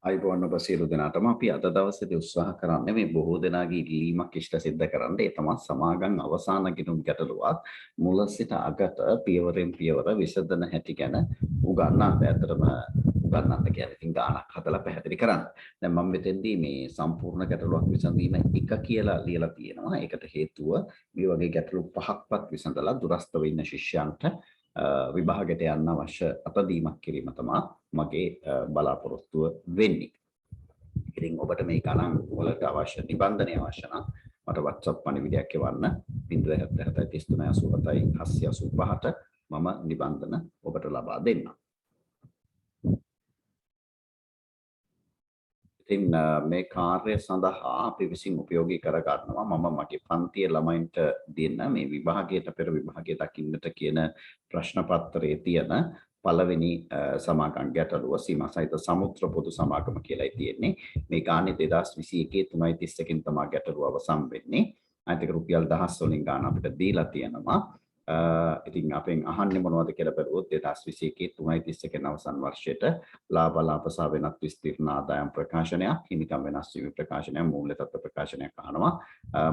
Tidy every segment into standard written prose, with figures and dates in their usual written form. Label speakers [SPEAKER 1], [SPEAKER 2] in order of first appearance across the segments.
[SPEAKER 1] අයිබෝන් ඔබ සියලු දෙනාටම අපි අද දවසේදී උත්සාහ කරන්නේ මේ බොහෝ දෙනාගේ ඉල්ලීමක් ඉෂ්ට සිද්ධ කරන්න. ඒ තමයි සමාගම් අවසාන ගිණුම් ගැටලුවක් මුල සිට අගට පියවරෙන් පියවර විසඳන හැටි ගැන උගන්වන්න. ඇත්තටම උගන්වන්න කියන්නේ ඉතින් ගානක් හදලා පැහැදිලි කරන්න. දැන් මම මෙතෙන්දී මේ සම්පූර්ණ ගැටලුවක් විසඳීම එක කියලා ලියලා තියෙනවා. ඒකට හේතුව මේ වගේ ගැටලු පහක්වත් විසඳලා දුරස්ථව ඉන්න ශිෂ්‍යයන්ට විභාගයට යන්න අවශ්‍ය අතදීමක් කිරීම තමයි මගේ බලාපොරොත්තුව වෙන්නේ. ඉතින් ඔබට මේ ගණන් වලට අවශ්‍ය නිබන්ධනය අවශ්‍ය නම් මට WhatsApp පණිවිඩයක් එවන්න 077 මම නිබන්ධන ඔබට ලබා දෙන්නම්. ඉතින් මේ කාර්ය සඳහා අපි විසින් උපයෝගී කර ගන්නවා මම මගේ පන්තියේ ළමයින්ට දෙන්න මේ විභාගයට පෙර විභාගය දකින්නට කියන ප්‍රශ්න පත්‍රයේ තියෙන පළවෙනි සමාගම් ගැටලුව සීමා සහිත සමුද්‍ර පොදු සමාගම කියලායි තියෙන්නේ. මේ ගානේ 2021 3:31 තමයි ගැටලුව අවසන් වෙන්නේ. අනිත් රුපියල් 1000 වලින් ගාන අපිට දීලා තියෙනවා. ඉතින් අපෙන් අහන්නේ මොනවද කියලා බලුවොත් 2021 3:31 අවසන් වර්ෂයට ලාභ සහ වෙනත් විස්තීර්ණ ආදායම් ප්‍රකාශනයක්, හිමිකම් වෙනස් වීම ප්‍රකාශනයක්, මූල්‍ය තත්ත්ව ප්‍රකාශනයක් අහනවා.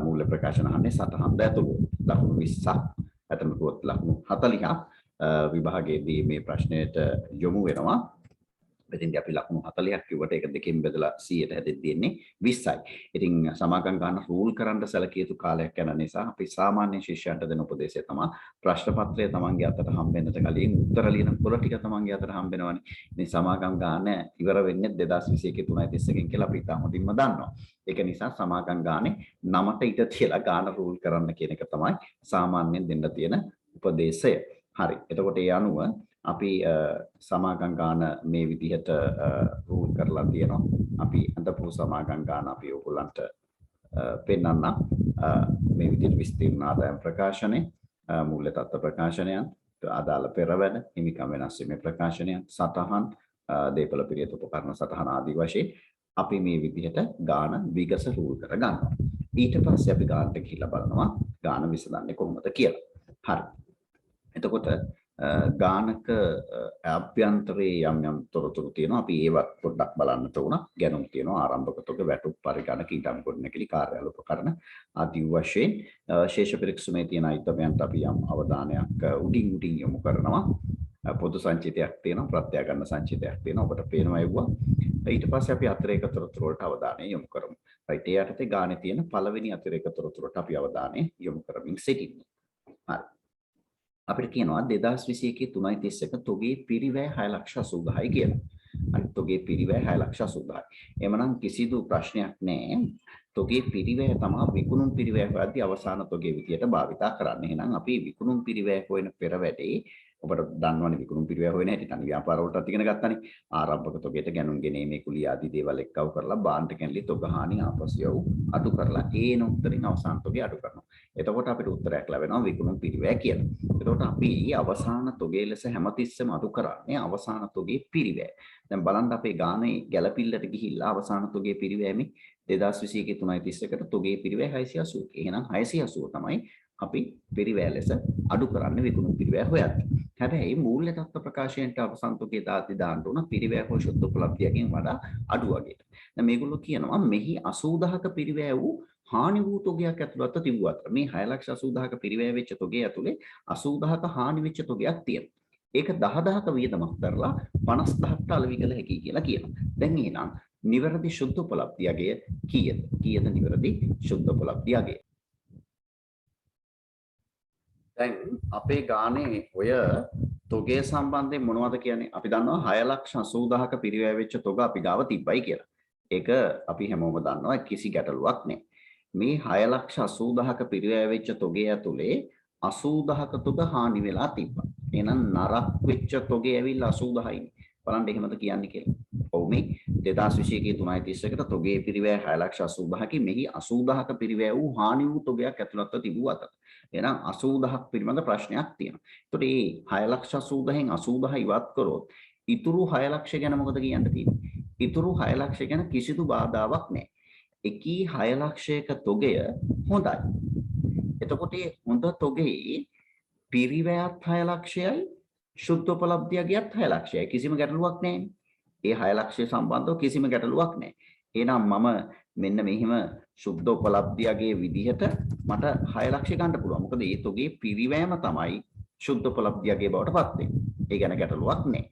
[SPEAKER 1] මූල්‍ය ප්‍රකාශන අහන්නේ සටහන් ඇතුළු ලකුණු 20ක්, අතන පුවත් ලකුණු 40ක් විභාගයේදී මේ ප්‍රශ්නයට යොමු වෙනවා. මෙතෙන්දී අපි ලකුණු 40ක් කිව්වට ඒක දෙකෙන් බෙදලා 100ට හැදෙන්නේ 20යි. ඉතින් සමාගම් ගන්න රූල් කරන්න සැලකිය යුතු කාලයක් යන නිසා අපි සාමාන්‍ය ශිෂ්‍යයන්ට දෙන උපදේශය තමයි ප්‍රශ්න පත්‍රය තමන්ගේ අතට හම්බෙන්නට කලින් උත්තර ලියන පොර ටික තමන්ගේ අතට හම්බෙනවනේ. මේ සමාගම් ගන්න ඉවර වෙන්නේ 2021 3:31 කියලා අපි තාම මුලින්ම දන්නවා. ඒක නිසා සමාගම් ගානේ 9ට ඊට තියලා ගාන රූල් කරන්න කියන එක තමයි සාමාන්‍යයෙන් දෙන්න තියෙන උපදේශය. හරි. එතකොට ඒ අනුව අපි සමාගම් ගාන මේ විදිහට රූල් කරලා තියෙනවා. අපි අඳපු සමාගම් ගාන අපි ඔයගොල්ලන්ට පෙන්වන්න මේ විදිහට විස්තීර්ණ ආදායම් ප්‍රකාශනය, මූල්‍ය තත්ත්ව ප්‍රකාශනයන්, අදාළ පෙරවැඩ, හිමිකම් වෙනස් වීමේ ප්‍රකාශනයන්, සටහන්, දේපල පිළියෙත උපකරණ සටහන ආදී වශයෙන් අපි මේ විදිහට ගාන විගස රූල් කර ගන්නවා. ඊට පස්සේ අපි ගානට ගිහිල්ලා බලනවා ගාන විසඳන්නේ කොහොමද කියලා. හරි. එතකොට ගානක අභ්‍යන්තරයේ යම් තොරතුරු තියෙනවා. අපි ඒවත් පොඩ්ඩක් බලන්නට උනා. ගැනුම් තියෙනවා, ආරම්භක තොග, වැටුප් පරිගණක, ඊටම ගොඩනැගිලි කාර්යාල උපකරණ ආදී වශයෙන් ශේෂ පරීක්ෂණයේ තියෙන අයිතමයන්ට අපි යම් අවධානයක් උඩින් යොමු කරනවා. පොදු සංචිතයක් තියෙනවා, ප්‍රත්‍යාගන්න සංචිතයක් තියෙනවා. ඔබට පේනවා ඒවා. ඊට පස්සේ අපි අතිරේක තොරතුරු වලට අවධානය යොමු කරමු. රයිට්. ඒ යටතේ ගානේ තියෙන පළවෙනි අතිරේක තොරතුරට අපි අවධානය යොමු කරමින් සිටින්නේ. හරි. අපිට කියනවා 2021 3:31 තොගේ පිරිවැය 6,80,000යි කියලා. අනිත් තොගේ පිරිවැය 6,80,000යි. එමනම් කිසිදු ප්‍රශ්නයක් නැහැ. තොගේ පිරිවැය තමයි විකුණුම් පිරිවැය හොයද්දී අවසාන තොගේ විදියට භාවිතා කරන්න. එහෙනම් අපි විකුණුම් පිරිවැය හොයන පෙර වැඩේ ඔබට දන්නවනේ විකුණුම් පිරිවැය හොයන හැටි. තනි ව්‍යාපාර වලටත් ඉගෙන ගත්තානේ. ආරම්භක තොගයට ගැනුම් ගෙනීමේ කුලිය ආදී දේවල් එක්කව කරලා බාණ්ඩ කැන්ලි තොග හානි ආපසු යවු අඩු කරලා ඒන උත්තරින් අවසාන තොගේ අඩු කරනවා. එතකොට අපිට උත්තරයක් ලැබෙනවා විකුණුම් පිරිවැය කියලා. එතකොට අපි අවසාන තොගේ ලෙස හැමතිස්සෙම අඩු කරන්නේ අවසාන තොගේ පිරිවැය. දැන් බලන්න අපේ ගානේ ගැළපිල්ලට ගිහිල්ලා අවසාන තොගේ පිරිවැයනේ 2021 3:31ට තොගේ පිරිවැය 680. එහෙනම් 680 තමයි අපි පිරිවැය ලෙස අඩු කරන්නේ විකුණුම් පිරිවැය හොයද්දී. හැබැයි මූල්‍ය තත්ත්ව ප්‍රකාශයෙන්ට අවසාන තොගේ දාන්න උන පිරිවැය හෝ ශුද්ධ උපලබ්ධියකින් වඩා අඩු වගේ. දැන් මේගොල්ලෝ කියනවා මෙහි 80000ක පිරිවැය වූ හානි වූ තොගයක් ඇතුළත තිබුව අතර මේ 6,80,000ක පිරිවැය වෙච්ච තොගේ ඇතුලේ 80000ක හානි වෙච්ච තොගයක් තියෙනවා. ඒක 10000ක වියදමක් කරලා 50000ට අලෙවි කළ හැකියි කියලා කියනවා. දැන් එහෙනම් නිවැරදි ශුද්ධ උපලබ්ධිය අගය කීයද? කීයද නිවැරදි ශුද්ධ උපලබ්ධිය අගය? දැන් අපේ ගානේ ඔය තොගේ සම්බන්ධයෙන් මොනවද කියන්නේ? අපි දන්නවා 6,80,000ක පිරිවැය වෙච්ච තොග අපි ගාව තිබ්බයි කියලා. ඒක අපි හැමෝම දන්නවා කිසි ගැටලුවක් නැහැ. මේ 6,80,000ක පිරිවැය වෙච්ච තොගේ ඇතුලේ 80,000ක තොග හානි වෙලා තිබ්බා. එහෙනම් නරක් වෙච්ච තොගේ ඇවිල්ලා 80,000යි. බලන්න එහෙමද කියන්නේ කියලා. ඔව් මේ 2021 3:31ට තොගේ පිරිවැය 6,80,000කින් මෙහි 80,000ක පිරිවැය වූ හානි වූ තොගයක් ඇතුළත්ව තිබූ අතර. එහෙනම් 80,000ක් පිළිබඳ ප්‍රශ්නයක් තියෙනවා. ඒතකොට මේ 6,80,000න් 80,000 ඉවත් කරොත් ඉතුරු 6 ලක්ෂ ගැන මොකද කියන්න තියෙන්නේ? ඉතුරු 6 ලක්ෂ ගැන කිසිදු බාධාවක් නැහැ. එකී 6 ලක්ෂයක තොගය හොඳයි. එතකොට මේ හොඳ තොගේ පිරිවැයත් 6 ලක්ෂයයි ශුද්ධ උපලබ්ධියගියත් 6 ලක්ෂයයි. කිසිම ගැටලුවක් නැහැ. ඒ 6 ලක්ෂය සම්බන්ධව කිසිම ගැටලුවක් නැහැ. එහෙනම් මම මෙන්න මෙහිම සුද්ධ උපලබ්ධියගේ විදිහට මට 6 ලක්ෂය ගන්න පුළුවන්. මොකද ඒ තොගේ පිරිවැයම තමයි සුද්ධ උපලබ්ධියගේ බවට පත් වෙන්නේ. ඒ ගැන ගැටලුවක් නැහැ.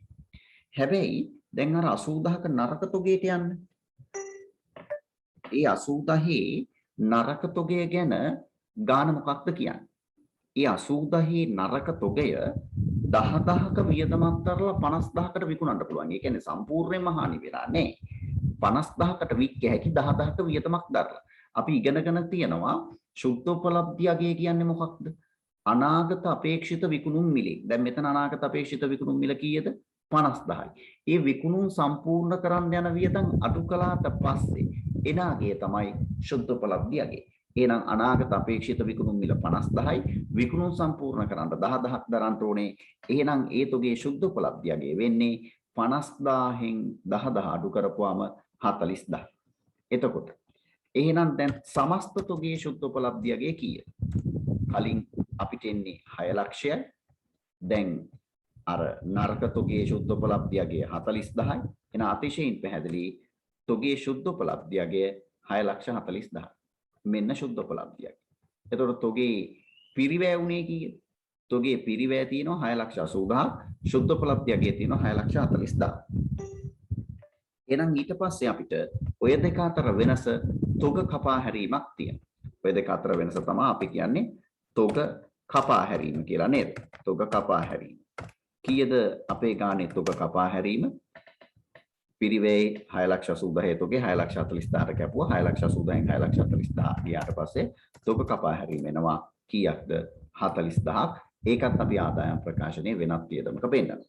[SPEAKER 1] හැබැයි දැන් අර 80000ක නරක තොගයට යන්න. ඒ 80000 නරක තොගය ගැන ගාන මොකක්ද කියන්නේ? ඒ 80000 නරක තොගය 10000ක වියදමක් දරලා 50000කට විකුණන්න පුළුවන්. ඒ කියන්නේ සම්පූර්ණයෙන්ම හානි වෙලා නැහැ. 50000කට වික්ක හැකි 10000ක වියදමක් දරලා. අපි ඉගෙනගෙන තියෙනවා සුද්ධ උපලබ්ධියගේ කියන්නේ මොකක්ද? අනාගත අපේක්ෂිත විකුණුම් මිලේ. දැන් මෙතන අනාගත අපේක්ෂිත විකුණුම් මිල කීයද? 50000යි. ඒ විකුණුම් සම්පූර්ණ කරන්න යන වියදම් අඩු කළාට පස්සේ එනාගේ තමයි සුද්ධ උපලබ්ධියගේ. එහෙනම් අනාගත අපේක්ෂිත විකුණුම් මිල 50000යි. විකුණුම් සම්පූර්ණ කරන්න 10000ක් දරන්න ඕනේ. එහෙනම් ඒ තොගේ සුද්ධ උපලබ්ධියගේ වෙන්නේ 50000න් 10000 අඩු කරපුවාම 40000. එතකොට එහෙනම් දැන් සමස්ත තොගේ සුද්ධ උපලබ්ධියගේ කීයද? කලින් අපිට එන්නේ 6 ලක්ෂයයි. දැන් අර නරක තොගේ සුද්ධ උපලබ්ධියගේ 40000යි. එන අතිශයින් පැහැදිලි තොගේ සුද්ධ උපලබ්ධියගේ 6,40,000. මෙන්න සුද්ධ උපලබ්ධියක්. එතකොට තොගේ පිරිවැය උනේ කීයද? තොගේ පිරිවැය තියෙනවා 6,80,000. සුද්ධ උපලබ්ධියගේ තියෙනවා 6,40,000. එහෙනම් ඊට පස්සේ අපිට ඔය දෙක අතර වෙනස තොග කපා හැරීමක් තියෙනවා. ඔය දෙක අතර වෙනස තමයි අපි කියන්නේ තොග කපා හැරීම කියලා නේද? තොග කපා හැරීම. කීයද අපේ ගානේ තොග කපා හැරීම? පිරිවැය 6,80,000 තොගේ 6,40,000ට කැපුවා. 6,80,000න් 6,40,000 ගියාට පස්සේ තොග කපා හැරීම එනවා කීයක්ද? 40,000ක්. ඒකත් අපි ආදායම් ප්‍රකාශනයේ වෙනත් වියදමක පෙන්නනවා.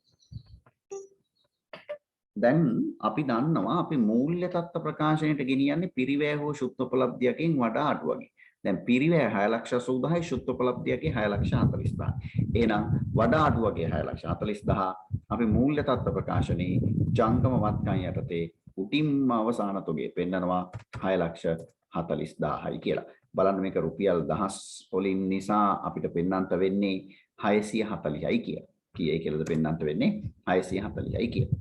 [SPEAKER 1] දැන් අපි දන්නවා අපි මූල්‍ය තත්ත්ව ප්‍රකාශනයට ගෙනියන්නේ පිරිවැය හෝ සුද්ධ උපලබ්ධියකින් වඩා අඩු වගේ. දැන් පිරිවැය 6,80,000යි සුද්ධ උපලබ්ධියගේ 6,40,000. එහෙනම් වඩා අඩු වගේ 6,40,000 අපි මූල්‍ය තත්ත්ව ප්‍රකාශනයේ ජංගම වත්කම් යටතේ උටින්ම අවසාන තොගේ පෙන්නනවා 6,40,000යි කියලා. බලන්න මේක රුපියල් දහස් වලින් නිසා අපිට පෙන්නන්ට වෙන්නේ 640යි කියලා. කීයයි කියලාද පෙන්නන්ට වෙන්නේ 640යි කියලා.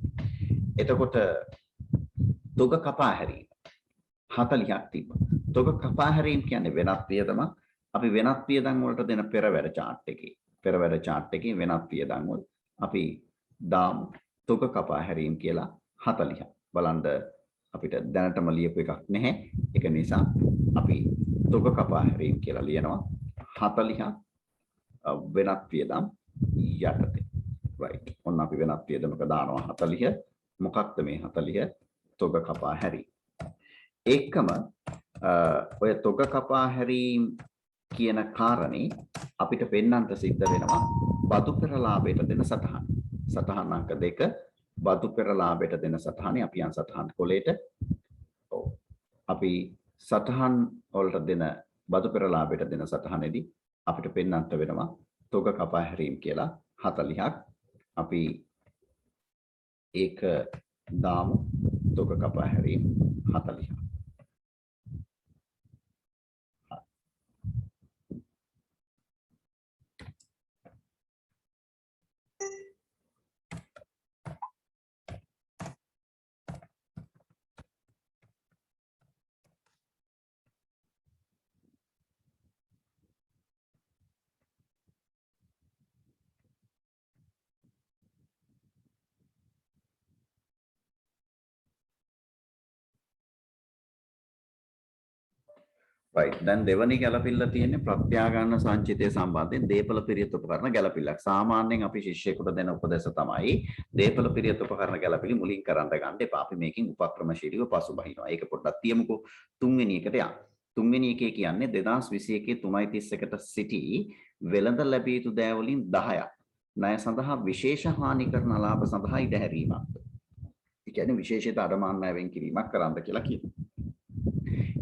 [SPEAKER 1] එතකොට තොග කපා හැරීම 40ක් තිබ්බා. තොග කපා හැරීම කියන්නේ වෙනත් වියදමක්. අපි වෙනත් වියදම් වලට දෙන පෙරවැර chart එකේ වෙනත් වියදම් වල අපි දාමු තොග කපා හැරීම කියලා 40ක්. බලන්න අපිට දැනටම ලියපු එකක් නැහැ. ඒක නිසා අපි තොග කපා හැරීම කියලා ලියනවා 40ක් වෙනත් වියදම් යටතේ. right. ඔන්න අපි වෙනත් වියදමක දානවා 40. මොකක්ද මේ 40? තොග කපා හැරීම. ඒකම ඔය තොග කපා හැරීම කියන කාරණේ අපිට පෙන්වන්න සිද්ධ වෙනවා බදු පෙර ලාභයට දෙන සටහන. සටහන අංක 2 බදු පෙර ලාභයට දෙන සටහනේ අපි යන් සටහන් කොලේට අපි සටහන් වලට දෙන බදු පෙර ලාභයට දෙන සටහනේදී අපිට පෙන්වන්න වෙනවා තොග කපා හැරීම කියලා 40ක්. අපි ඒක දාමු තොග කපා හැරීම 40ක්. right. දැන් දෙවනි ගැළපිල්ල තියෙන්නේ ප්‍රත්‍යාගන්න සංචිතය සම්බන්ධයෙන් දීපල පිරියත් උපකරණ ගැළපිල්ලක්. සාමාන්‍යයෙන් අපි ශිෂ්‍යයෙකුට දෙන උපදේශ තමයි දීපල පිරියත් උපකරණ ගැළපිලි මුලින් කරන්න ගන්න එපා. අපි මේකෙන් උපක්‍රමශීලීව පසුබහිනවා. ඒක පොඩ්ඩක් තියමුකෝ. තුන්වෙනි එකට යන්න. තුන්වෙනි එකේ කියන්නේ 2021 3:31ට සිටි වෙළඳ ලැබිය යුතු දෑ වලින් 10ක් ණය සඳහා විශේෂ හානි කරන ලාභ සඳහා ඉඩ හැරීමක්. ඒ කියන්නේ විශේෂිත අඩමාන ණය වෙන් කිරීමක් කරන්න කියලා කියනවා.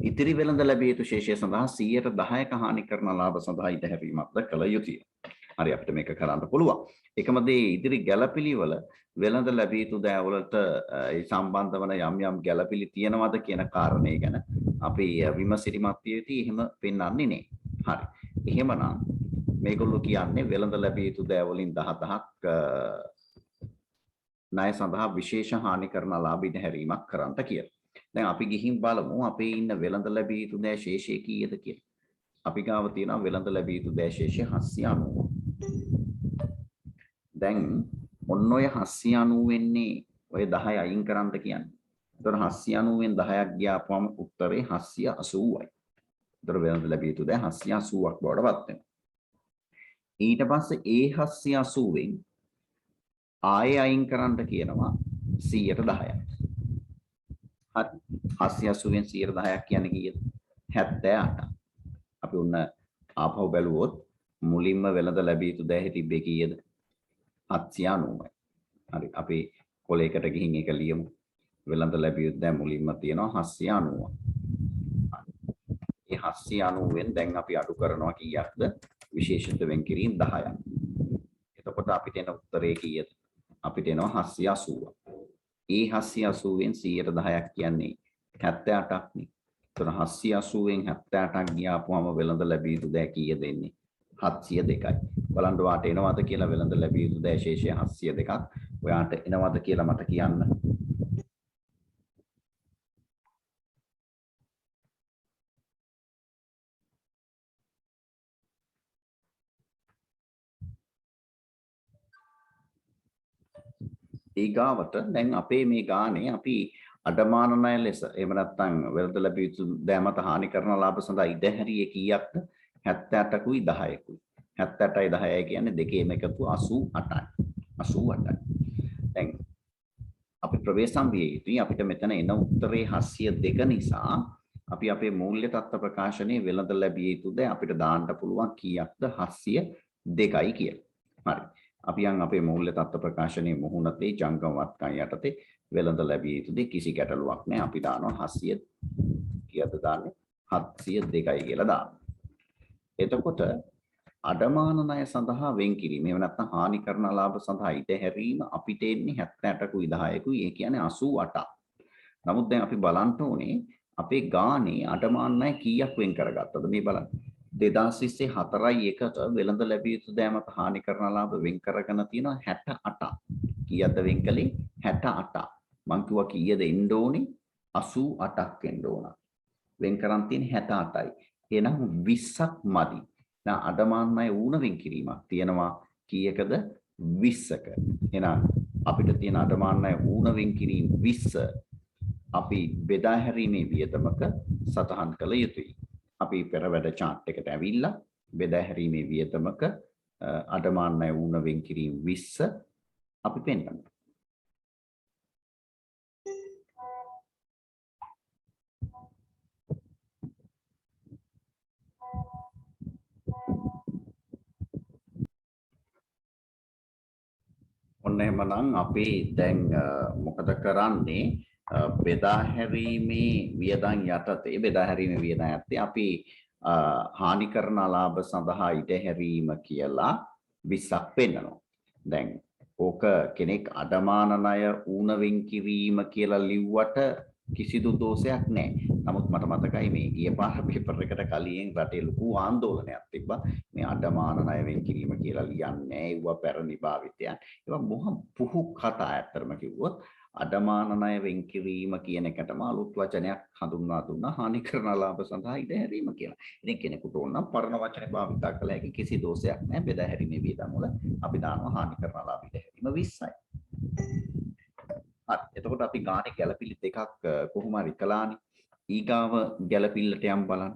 [SPEAKER 1] ඉතිරි වෙළඳ ලැබිය යුතු ශේෂය සඳහා 10%ක හානි කරන ලාභ සඳහා ඉඩ හැරීමක්ද කළ යුතුය. හරි අපිට මේක කරන්න පුළුවන්. එකම දේ ඉදිරි ගැළපිලි වල වෙළඳ ලැබිය යුතු දෑවලට ඒ සම්බන්ධ වන යම් ගැළපිලි තියෙනවද කියන කාරණේ ගැන අපි විමසිලිමත් විය යුතුයි. එහෙම පෙන්වන්නේ නේ. හරි. එහෙමනම් මේගොල්ලෝ කියන්නේ වෙළඳ ලැබිය යුතු දෑ වලින් 10%ක් ණය සඳහා විශේෂ හානි කරන ලාභ ඉඩහැරීමක් කරන්නට කියලා. දැන් අපි ගිහින් බලමු අපේ ඉන්න වෙළඳ ලැබිය යුතු දෑ ශේෂය කීයද කියලා. අපි ගාව තියෙනවා වෙළඳ ලැබිය යුතු දෑ ශේෂය 790. දැන් ඔන්න ඔය 790 වෙන්නේ ඔය 10 අයින් කරන්න කියන්නේ. එතකොට 790 න් 10ක් ගියාපුවම උත්තරේ 780යි. එතකොට වෙළඳ ලැබිය යුතු දෑ 780ක් බවට පත් වෙනවා. ඊට පස්සේ ඒ 780 න් ආයෙ අයින් කරන්න කියනවා 110ක්. හරි. 780 න් 110ක් කියන්නේ කීයද? 78ක්. අපි උන්න ආපහු බැලුවොත් මුලින්ම වෙළඳ ලැබිය යුතු දෑ තිබ්බේ කීයද? 790යි. හරි. අපි කොලයකට ගිහින් ඒක ලියමු. වෙළඳ ලැබිය යුතු දෑ මුලින්ම තියෙනවා 790. ඒ 790 න් දැන් අපි අඩු කරනවා කීයක්ද? විශේෂිත වෙන් කිරීම 10ක්. එතකොට අපිට එන උත්තරේ කීයද? අපිට එනවා 780. ඒ 780 න් 110ක් කියන්නේ 78ක් නේ. එතන 780 න් 78ක් ගියාපුවම වෙළඳ ලැබිය යුතු දෑ කීයද එන්නේ? 702යි. බලන්න වාට එනවද කියලා වෙළඳ ලැබිය යුතු දෑ ශේෂය 702ක්. ඔයාට එනවද කියලා මට කියන්න. ඊගාවට දැන් අපේ මේ ගානේ අපි අඩමාන ණය ලෙස එහෙම නැත්නම් වෙළඳ ලැබිය යුතු දෑ මත හානි කරන ලාභ සඳහා ඉඩහැරියේ කීයක්ද? 78කුයි 10කුයි. 78යි 10යි කියන්නේ දෙකේම එකතු 88යි. 88යි. දැන් අපි ප්‍රවේශම් විය යුතුයි. අපිට මෙතන එන උත්තරේ 702 නිසා අපි අපේ මූල්‍ය තත්ත්ව ප්‍රකාශනයේ වෙළඳ ලැබිය යුතු දෑ අපිට දාන්න පුළුවන් කීයක්ද? 702යි කියලා. හරි. අපි යන් අපේ මූල්‍ය තත්ත්ව ප්‍රකාශනයේ මුහුණතේ ජංගම වත්කම් යටතේ වෙළඳ ලැබිය යුතු දේ කිසි ගැටලුවක් නැහැ. අපි දානවා 700 කීයද දාන්නේ? 702යි කියලා දානවා. එතකොට අඩමාන ණය සඳහා වෙන් කිරීම එහෙම නැත්නම් හානි කරන ලාභ සඳහා ඉඩහැරීම අපිට එන්නේ 78කුයි 10කුයි. ඒ කියන්නේ 88ක්. නමුත් දැන් අපි බලන්න ඕනේ අපේ ගානේ අඩමාන ණය කීයක් වෙන් කරගත්තද මේ බලන්න. 2024යි 1ට වෙළඳ ලැබිය යුතු දෑ මත හානි කරන ලාභ වෙන් කරගෙන තියෙනවා 68ක්. කීයක්ද වෙන් කළේ? 68ක්. මං කිව්වා කීයද එන්න ඕනේ? 88ක් එන්න ඕන. වෙන් කරන් තියෙන්නේ 68යි. එහෙනම් 20ක් මදි. දැන් අඩමාන ණය ඌණ වෙන් කිරීමක් තියෙනවා කීයකද? 20ක. එහෙනම් අපිට තියෙන අඩමාන ණය ඌණ වෙන් කිරීම 20 අපි බෙදා හැරීමේ වියදමක සටහන් කළ යුතුයි. අපි පෙර වැඩ chart එකට ඇවිල්ලා බෙදා හැරීමේ වියදමක අඩමාන ණය ඌණ වෙන් කිරීම 20 අපි පෙන්නනවා. ඔන්න එහෙමනම් අපි දැන් මොකද කරන්නේ? බෙදා හැරීමේ වියදම් යටතේ බෙදා හැරීමේ වියදම් යටතේ අපි හානි කරන ලාභ සඳහා ඉඩහැරීම කියලා 20ක් පෙන්නනවා. දැන් ඕක කෙනෙක් අඩමාන ණය ඌණ වෙන් කිරීම කියලා ලිව්වට කිසිදු දෝෂයක් නැහැ. නමුත් මට මතකයි මේ ගිය පාර පේපර් එකට කලින් රටේ ලොකු ආందోලනයක් තිබ්බා. මේ අඩමාන ණය වෙන් කිරීම කියලා ලියන්නේ ඒවා පැරණි භාවිතයන්. ඒවා මොහ පුහු කතා ඇත්තටම කිව්වොත් අඩමාන ණය වෙන් කිරීම කියන එකටම අලුත් වචනයක් හඳුන්වා දුන්නා හානි කරන ලාභ සඳහා ඉඩහැරීම කියලා. ඉතින් කෙනෙකුට ඕන නම් පරණ වචනේ භාවිත කළ හැකි කිසි දෝෂයක් නැහැ. බෙදා හැරීමේ වියදම් වල අපි දානවා හානි කරන ලාභ ඉඩහැරීම 20යි. හරි. එතකොට අපි ගානේ ගැළපිලි දෙකක් කොහොම හරි කළානේ. ඊගාව ගැළපිල්ලට යම් බලන්න.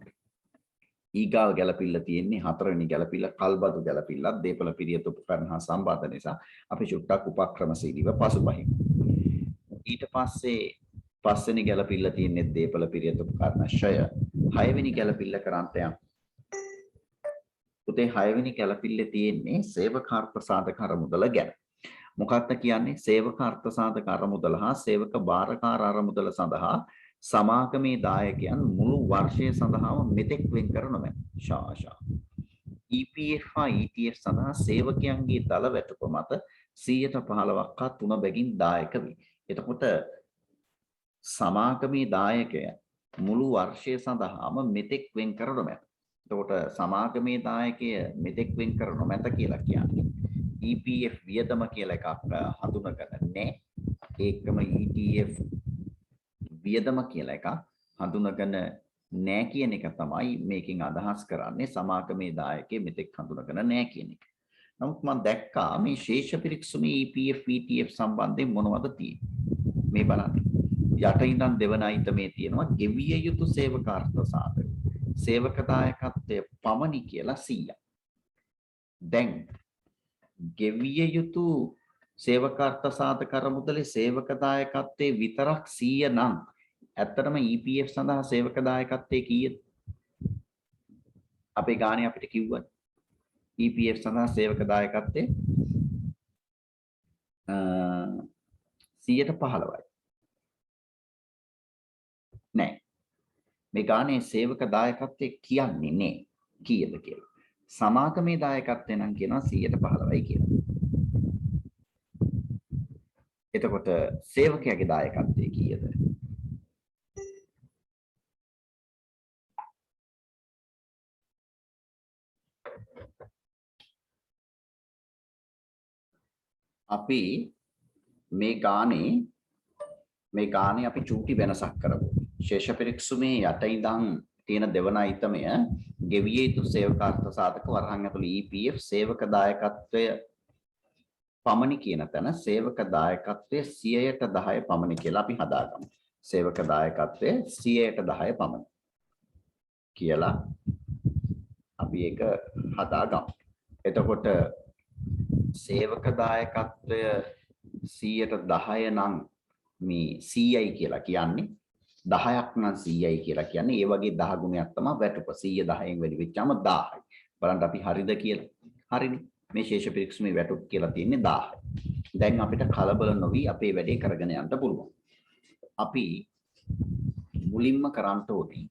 [SPEAKER 1] ඊගාව ගැළපිල්ල තියෙන්නේ හතරවෙනි ගැළපිල්ල කල්බදු ගැළපිල්ලක් දීපල පිරියත් උපකරණ හා සම්බන්ධ නිසා අපි චුට්ටක් උපක්‍රමශීලීව පසුබහිමු. ඊට පස්සේ පස්වෙනි ගැළපිල්ල තියෙන්නේ දීපල පිරියත් උපකරණ ෂය. හයවෙනි ගැළපිල්ල කරන්ට යම්. උතේ හයවෙනි ගැළපිල්ලේ තියෙන්නේ සේවක ප්‍රසාදක අරමුදල ගැන. මොකක්ද කියන්නේ? සේවක අර්ථසාධක අරමුදල හා සේවක භාරකාර අරමුදල සඳහා සමාගමේ දායකයන් මුළු වර්ෂය සඳහාම මෙතෙක් වෙන් කර නොමැත. ශාෂා. EPF හා ETF සඳහා සේවකයන්ගේ දල වැටුප මත 115ක් හා 3 බැගින් දායක වේ. එතකොට සමාගමේ දායකය මුළු වර්ෂය සඳහාම මෙතෙක් වෙන් කර නොමැත. එතකොට සමාගමේ දායකය මෙතෙක් වෙන් කර නොමැත කියලා කියන්නේ EPF වියදම කියලා එකක් හඳුනගෙන නැහැ. ඒකම ETF වියදම කියලා එකක් හඳුනගෙන නැහැ කියන එක තමයි මේකෙන් අදහස් කරන්නේ. සමාගමේ දායකයෙ මෙතෙක් හඳුනගෙන නැහැ කියන එක. නමුත් මම දැක්කා මේ ශේෂ පිරික්සුමේ EPF ETF සම්බන්ධයෙන් මොනවද තියෙන්නේ. මේ බලන්න. යට ඉඳන් දෙවන අයිතමේ තියෙනවා ගෙවිය යුතු සේවකාර්ථ සාධක. සේවක දායකත්වය පමණි කියලා 100ක්. දැන් ගෙවිය යුතු සේවකාර්ථ සාධක අරමුදලේ සේවක දායකත්වයේ විතරක් 100 නම් ඇත්තටම EPF සඳහා සේවක දායකත්වයේ කීයද? අපේ ගානේ අපිට කිව්වා EPF සඳහා සේවක දායකත්වයේ 115යි. නෑ. මේ ගානේ සේවක දායකත්වයේ කියන්නේ නෑ කීයද කියලා. සමාගමේ දායකත්වය නම් කියනවා 115යි කියලා. එතකොට සේවකයාගේ දායකත්වයේ කීයද? අපි මේ ගානේ අපි චූටි වෙනසක් කරමු. ශේෂ පරික්ෂුමේ යට ඉඳන් තියෙන දෙවන අයිතමය ගෙවිය යුතු සේවකාර්ථ සාධක වරහන් ඇතුළේ EPF සේවක දායකත්වය පමණි කියන තැන සේවක දායකත්වයේ 100% පමණි කියලා අපි හදාගමු. සේවක දායකත්වයේ 100% පමණි කියලා අපි ඒක හදාගමු. එතකොට සේවක දායකත්වය 110 නම් මේ 100යි කියලා කියන්නේ 10ක් නම් 100යි කියලා කියන්නේ ඒ වගේ 10 ගුණයක් තමයි වැටුප 100 10න් වැඩි වෙච්චාම 1000යි. බලන්න අපි හරිද කියලා. හරිනේ. මේ ශේෂ පිරික්සුමේ වැටුප් කියලා තියෙන්නේ 1000යි. දැන් අපිට කලබල නොවි අපේ වැඩේ කරගෙන යන්න පුළුවන්. අපි මුලින්ම කරන්න ඕනේ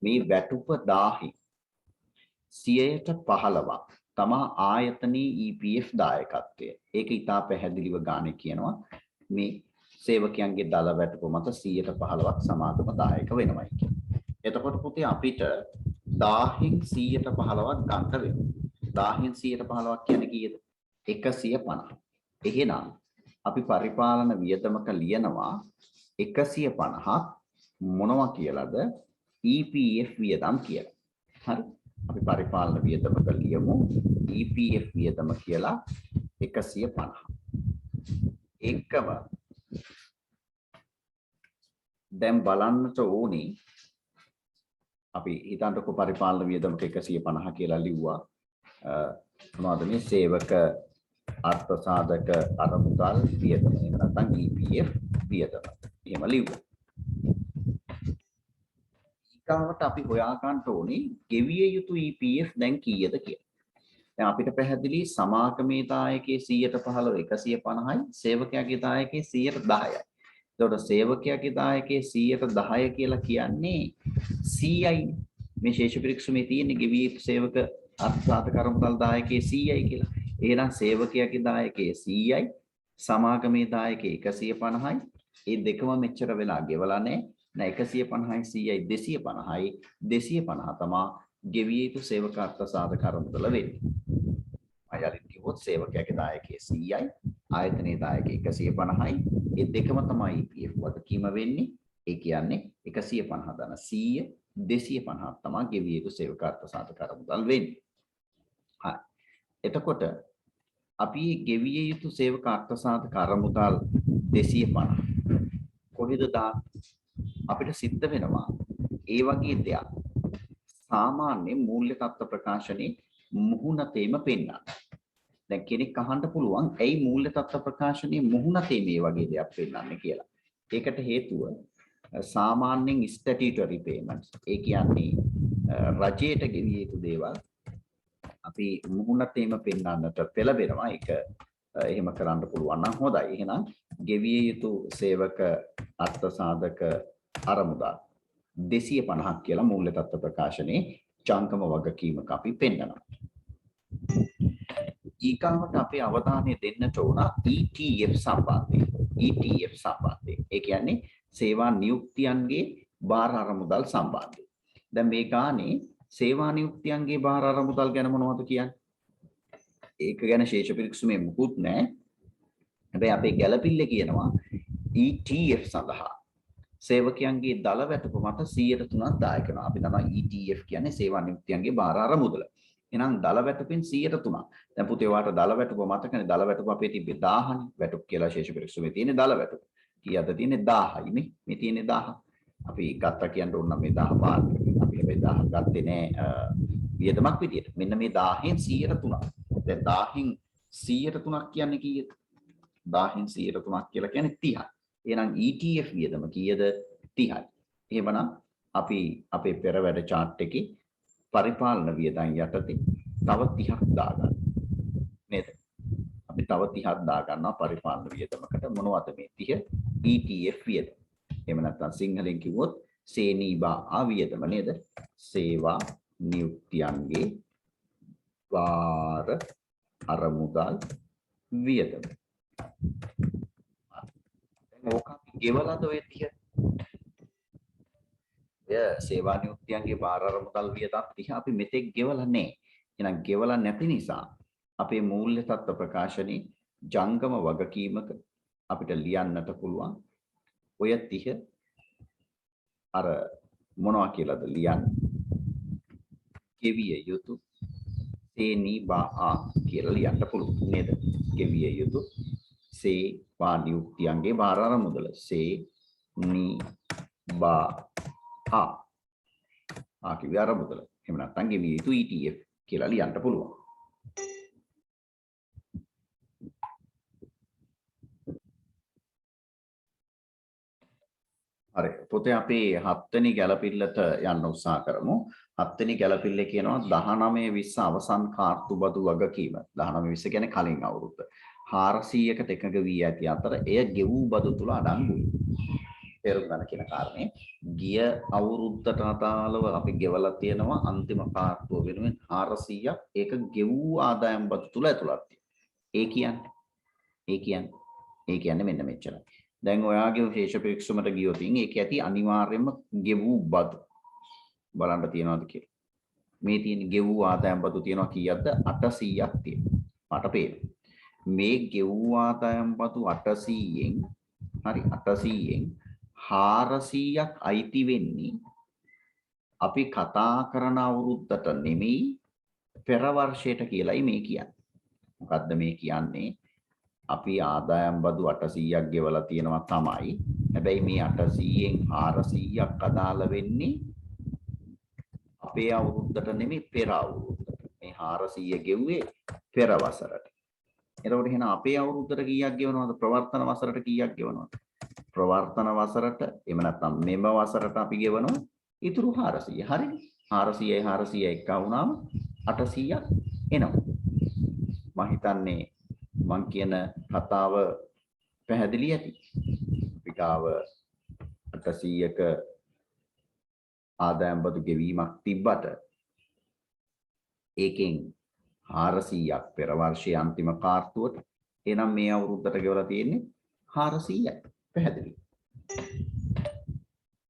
[SPEAKER 1] මේ වැටුප 1000යි 100%ට 15ක් තමා ආයතනයේ EPF දායකත්වය. ඒක ඉතා පැහැදිලිව ගානේ කියනවා මේ සේවකයන්ගේ දල වැටුප මත 115ක් සමාගම දායක වෙනවයි කියලා. එතකොට පුතේ අපිට 1000න් 115ක් ගන්න වෙනවා. 1000න් 115ක් කියන්නේ කීයද? 150. එහෙනම් අපි පරිපාලන වියදමක ලියනවා 150ක් මොනවා කියලාද? EPF වියදම් කියලා. හරි. අපි පරිපාලන වියදමක ලියමු EPF වියදම කියලා 150. එකම දැන් බලන්නට ඕනේ අපි හිතන්නකො පරිපාලන වියදමක 150 කියලා ලිව්වා. මොනවද මේ සේවක අර්ථ සාධක අරමුදල් වියදම. එහෙම නැත්නම් EPF වියදම. එහෙම ලිව්වා. ඊගාවට අපි හොයා ගන්න ඕනේ ගෙවිය යුතු EPF දැන් කීයද කියලා. දැන් අපිට පැහැදිලි සමාගමේ දායකයේ 115 150යි සේවකයාගේ දායකයේ 110යි. එතකොට සේවකයාගේ දායකයේ 110 කියලා කියන්නේ 100යි. මේ ශේෂ පිරික්සුමේ තියෙන ගෙවිය යුතු සේවක අර්ථසාධක අරමුදල් දායකයේ 100යි කියලා. එහෙනම් සේවකයාගේ දායකයේ 100යි සමාගමේ දායකයේ 150යි. මේ දෙකම මෙච්චර වෙලා ගෙවලා නැහැ. 150යි 100යි 250යි 250 තමයි ගෙවිය යුතු සේවක අර්ථසාධක අරමුදල වෙන්නේ. අයලින් කිව්වොත් සේවකයාගේ දායකයේ 100යි ආයතනයේ දායකයේ 150යි. මේ දෙකම තමයි EPF වගකීම වෙන්නේ. ඒ කියන්නේ 150 ධන 100 250 තමයි ගෙවිය යුතු සේවක අර්ථසාධක අරමුදල් වෙන්නේ. හරි. එතකොට අපි ගෙවිය යුතු සේවක අර්ථසාධක අරමුදල් 250 කොහෙද අපිට සිද්ධ වෙනවා ඒ වගේ දෙයක් සාමාන්‍ය මූල්‍ය තත්ත්ව ප්‍රකාශනයේ මුහුණතේම පෙන්නන. දැන් කෙනෙක් අහන්න පුළුවන් ඇයි මූල්‍ය තත්ත්ව ප්‍රකාශනයේ මුහුණතේ මේ වගේ දෙයක් පෙන්නන්නේ කියලා. ඒකට හේතුව සාමාන්‍යයෙන් statutory payments ඒ කියන්නේ රජයට ගෙවිය යුතු දේවල් අපි මුහුණතේම පෙන්නන්නට පෙළඹෙනවා. ඒක එහෙම කරන්න පුළුවන් නම් හොඳයි. එහෙනම් ගෙවිය යුතු සේවක අර්ථසාධක අරමුදල් 250ක් කියලා මූල්‍ය තත්ත්ව ප්‍රකාශනයේ ජංගම වගකීමක අපි පෙන්නනවා. ඊගාවට අපේ අවධානය දෙන්නට ඕන ETF සම්බන්ධයෙන්. ETF සම්බන්ධයෙන්. ඒ කියන්නේ සේවා නියුක්තියන්ගේ බාර අරමුදල් සම්බන්ධයෙන්. දැන් මේ ගානේ සේවා නියුක්තියන්ගේ බාර අරමුදල් ගැන මොනවද කියන්නේ? ඒක ගැන ශේෂ පිරික්සුමේ මුකුත් නැහැ. හැබැයි අපේ ගැළපිල්ල කියනවා ETF සඳහා සේවකයන්ගේ දල වැටුප මත 103ක් දායක වෙනවා. අපි දන්නවා ETF කියන්නේ සේවා නියුක්තියන්ගේ බාර අරමුදල. එහෙනම් දල වැටුපෙන් 103ක්. දැන් පුතේ ඔයාලට දල වැටුප මතකනේ. දල වැටුප අපේ තිබ්බේ 1000නේ. වැටුප කියලා ශේෂ පිරික්සුමේ තියෙන්නේ දල වැටුප. කීයද තියෙන්නේ 1000යි නේ. මේ තියෙන්නේ 1000. අපි ගත්තා කියන්න ඕන නම් මේ 1000 පාඩක. අපි හැබැයි 1000 ගත්තේ නෑ වියදමක් විදියට. මෙන්න මේ 1000න් 103ක්. දැන් 1000න් 103ක් කියන්නේ කීයද? 1000න් 103ක් කියලා කියන්නේ 30යි. එහෙනම් ETF වියදම කීයද? 30යි. එහෙමනම් අපි අපේ පෙර වැඩ chart එකේ පරිපාලන වියදම් යටතේ තව 30ක් දාගන්න. නේද? අපි තව 30ක් දාගන්නවා පරිපාලන වියදමකට. මොනවද මේ 30? ETF වියදම. එහෙම නැත්නම් සිංහලෙන් කිව්වොත් සේනීබා වියදම නේද? සේවා නියුක්තියන්ගේ වාර අරමුදල් වියදම. ඕක අපි ගෙවලාද ඔය 30? සේවා නියුක්තියන්ගේ වාර අරමුදල් වියදම් 30 අපි මෙතෙක් ගෙවලා නැහැ. එහෙනම් ගෙවලා නැති නිසා අපේ මූල්‍ය තත්ත්ව ප්‍රකාශනයේ ජංගම වගකීමක අපිට ලියන්නට පුළුවන් ඔය 30 අර මොනවා කියලාද ලියන්නේ? ගෙවිය යුතු සේනීබා කියලා ලියන්න පුළුවන් නේද? ගෙවිය යුතු සේවා නියුක්තියන්ගේ බාර අරමුදල සේනීබා කිව්වේ අරමුදල. එහෙම නැත්නම් ගෙවිය යුතු ETF කියලා ලියන්න පුළුවන්. හරි. පොතේ අපි 7 වෙනි ගැළපිල්ලට යන්න උත්සාහ කරමු. 7 වෙනි ගැළපිල්ලේ කියනවා 19-20 අවසන් කාර්තුබදු වගකීම. 19-20 කියන්නේ කලින් අවුරුද්ද. 400කට එකඟ වී ඇති අතර එය ගෙවූ බදු තුල අඩංගුයි. තේරුම් ගන්න කියන කාරණේ ගිය අවුරුද්දට අදාළව අපි ගෙවලා තියෙනවා අන්තිම කාර්තුව වෙනුවෙන් 400ක් ඒක ගෙවූ ආදායම් බදු තුල ඇතුළත් තියෙනවා. ඒ කියන්නේ මෙන්න මෙච්චරයි. දැන් ඔයාගේ විශේෂ පරීක්ෂමට ගියොත් ඒක ඇති අනිවාර්යයෙන්ම ගෙවූ බදු බලන්න තියනවාද කියලා. මේ තියෙන ගෙවූ ආදායම් බදු තියෙනවා කීයක්ද? 800ක් තියෙනවා. මට පේනවා. මේ ගෙවූ ආදායම් බදු 800න් හරි 800න් 400ක් අයිති වෙන්නේ අපි කතා කරන අවුරුද්දට නෙමෙයි පෙර වර්ෂයට කියලායි මේ කියන්නේ. මොකද්ද මේ කියන්නේ? අපි ආදායම් බදු 800ක් ගෙවලා තියෙනවා තමයි. හැබැයි මේ 800න් 400ක් අදාළ වෙන්නේ අපේ අවුරුද්දට නෙමෙයි පෙර අවුරුද්දට. මේ 400 ගෙව්වේ පෙර වසරට. එතකොට එහෙනම් අපේ අවුරුද්දට කීයක් ගෙවනවද? ප්‍රවර්තන වසරට කීයක් ගෙවනවද? ප්‍රවර්තන වසරට එහෙම නැත්නම් මෙම වසරට අපි ගෙවනවා ඉතුරු 400. හරි. 400යි 400යි එක වුණාම 800ක් එනවා. මම හිතන්නේ මං කියන කතාව පැහැදිලි ඇති. අපි ගාව 800ක ආදායම් බදු ගෙවීමක් තිබ්බට ඒකෙන් 400ක් පෙර වර්ෂයේ අන්තිම කාර්තුවට එහෙනම් මේ අවුරුද්දට ගෙවලා තියෙන්නේ 400යි. පැහැදිලි.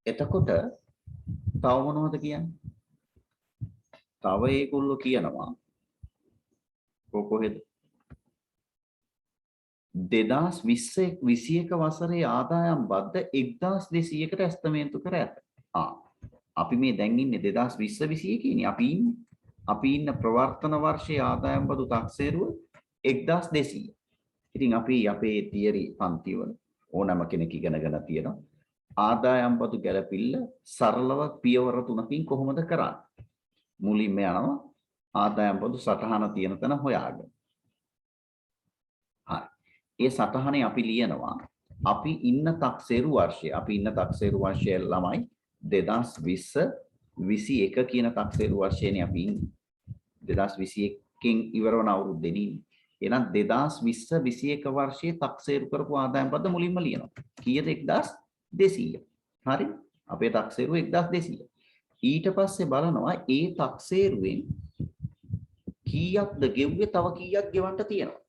[SPEAKER 1] එතකොට තව මොනවද කියන්නේ? තව ඒගොල්ලෝ කියනවා කොහෙද 2020 වසරේ ආදායම් බද්ද 1200කට ඇස්තමේන්තු කර ඇත. අපි මේ දැන් ඉන්නේ 2020 කියන්නේ අපි ඉන්න ප්‍රවර්තන වර්ෂයේ ආදායම් බදු තක්සේරුව 1200. ඉතින් අපි අපේ තියරි පන්තිවල ඕනම කෙනෙක් ඉගෙනගෙන තියෙනවා. ආදායම් බදු ගැළපිල්ල සරලව පියවර 3කින් කොහොමද කරන්නේ? මුලින්ම යනවා ආදායම් බදු සටහන තියෙන තැන හොයාගෙන. හරි. ඒ සටහනේ අපි ලියනවා අපි ඉන්න තක්සේරු වර්ෂය ළමයි 2020 21 කියන තක්සේරු වර්ෂයේනේ අපි ඉන්නේ. 2021කින් ඉවර වන අවුරුද්දේදී. එහෙනම් 2020 21 වර්ෂයේ තක්සේරු කරපු ආදායම් බද්ද මුලින්ම ලියනවා. කීයද? 1200. හරි. අපේ තක්සේරුව 1200. ඊට පස්සේ බලනවා ඒ තක්සේරුවෙන් කීයක්ද ගෙව්වේ තව කීයක් ගෙවන්න තියෙනවා.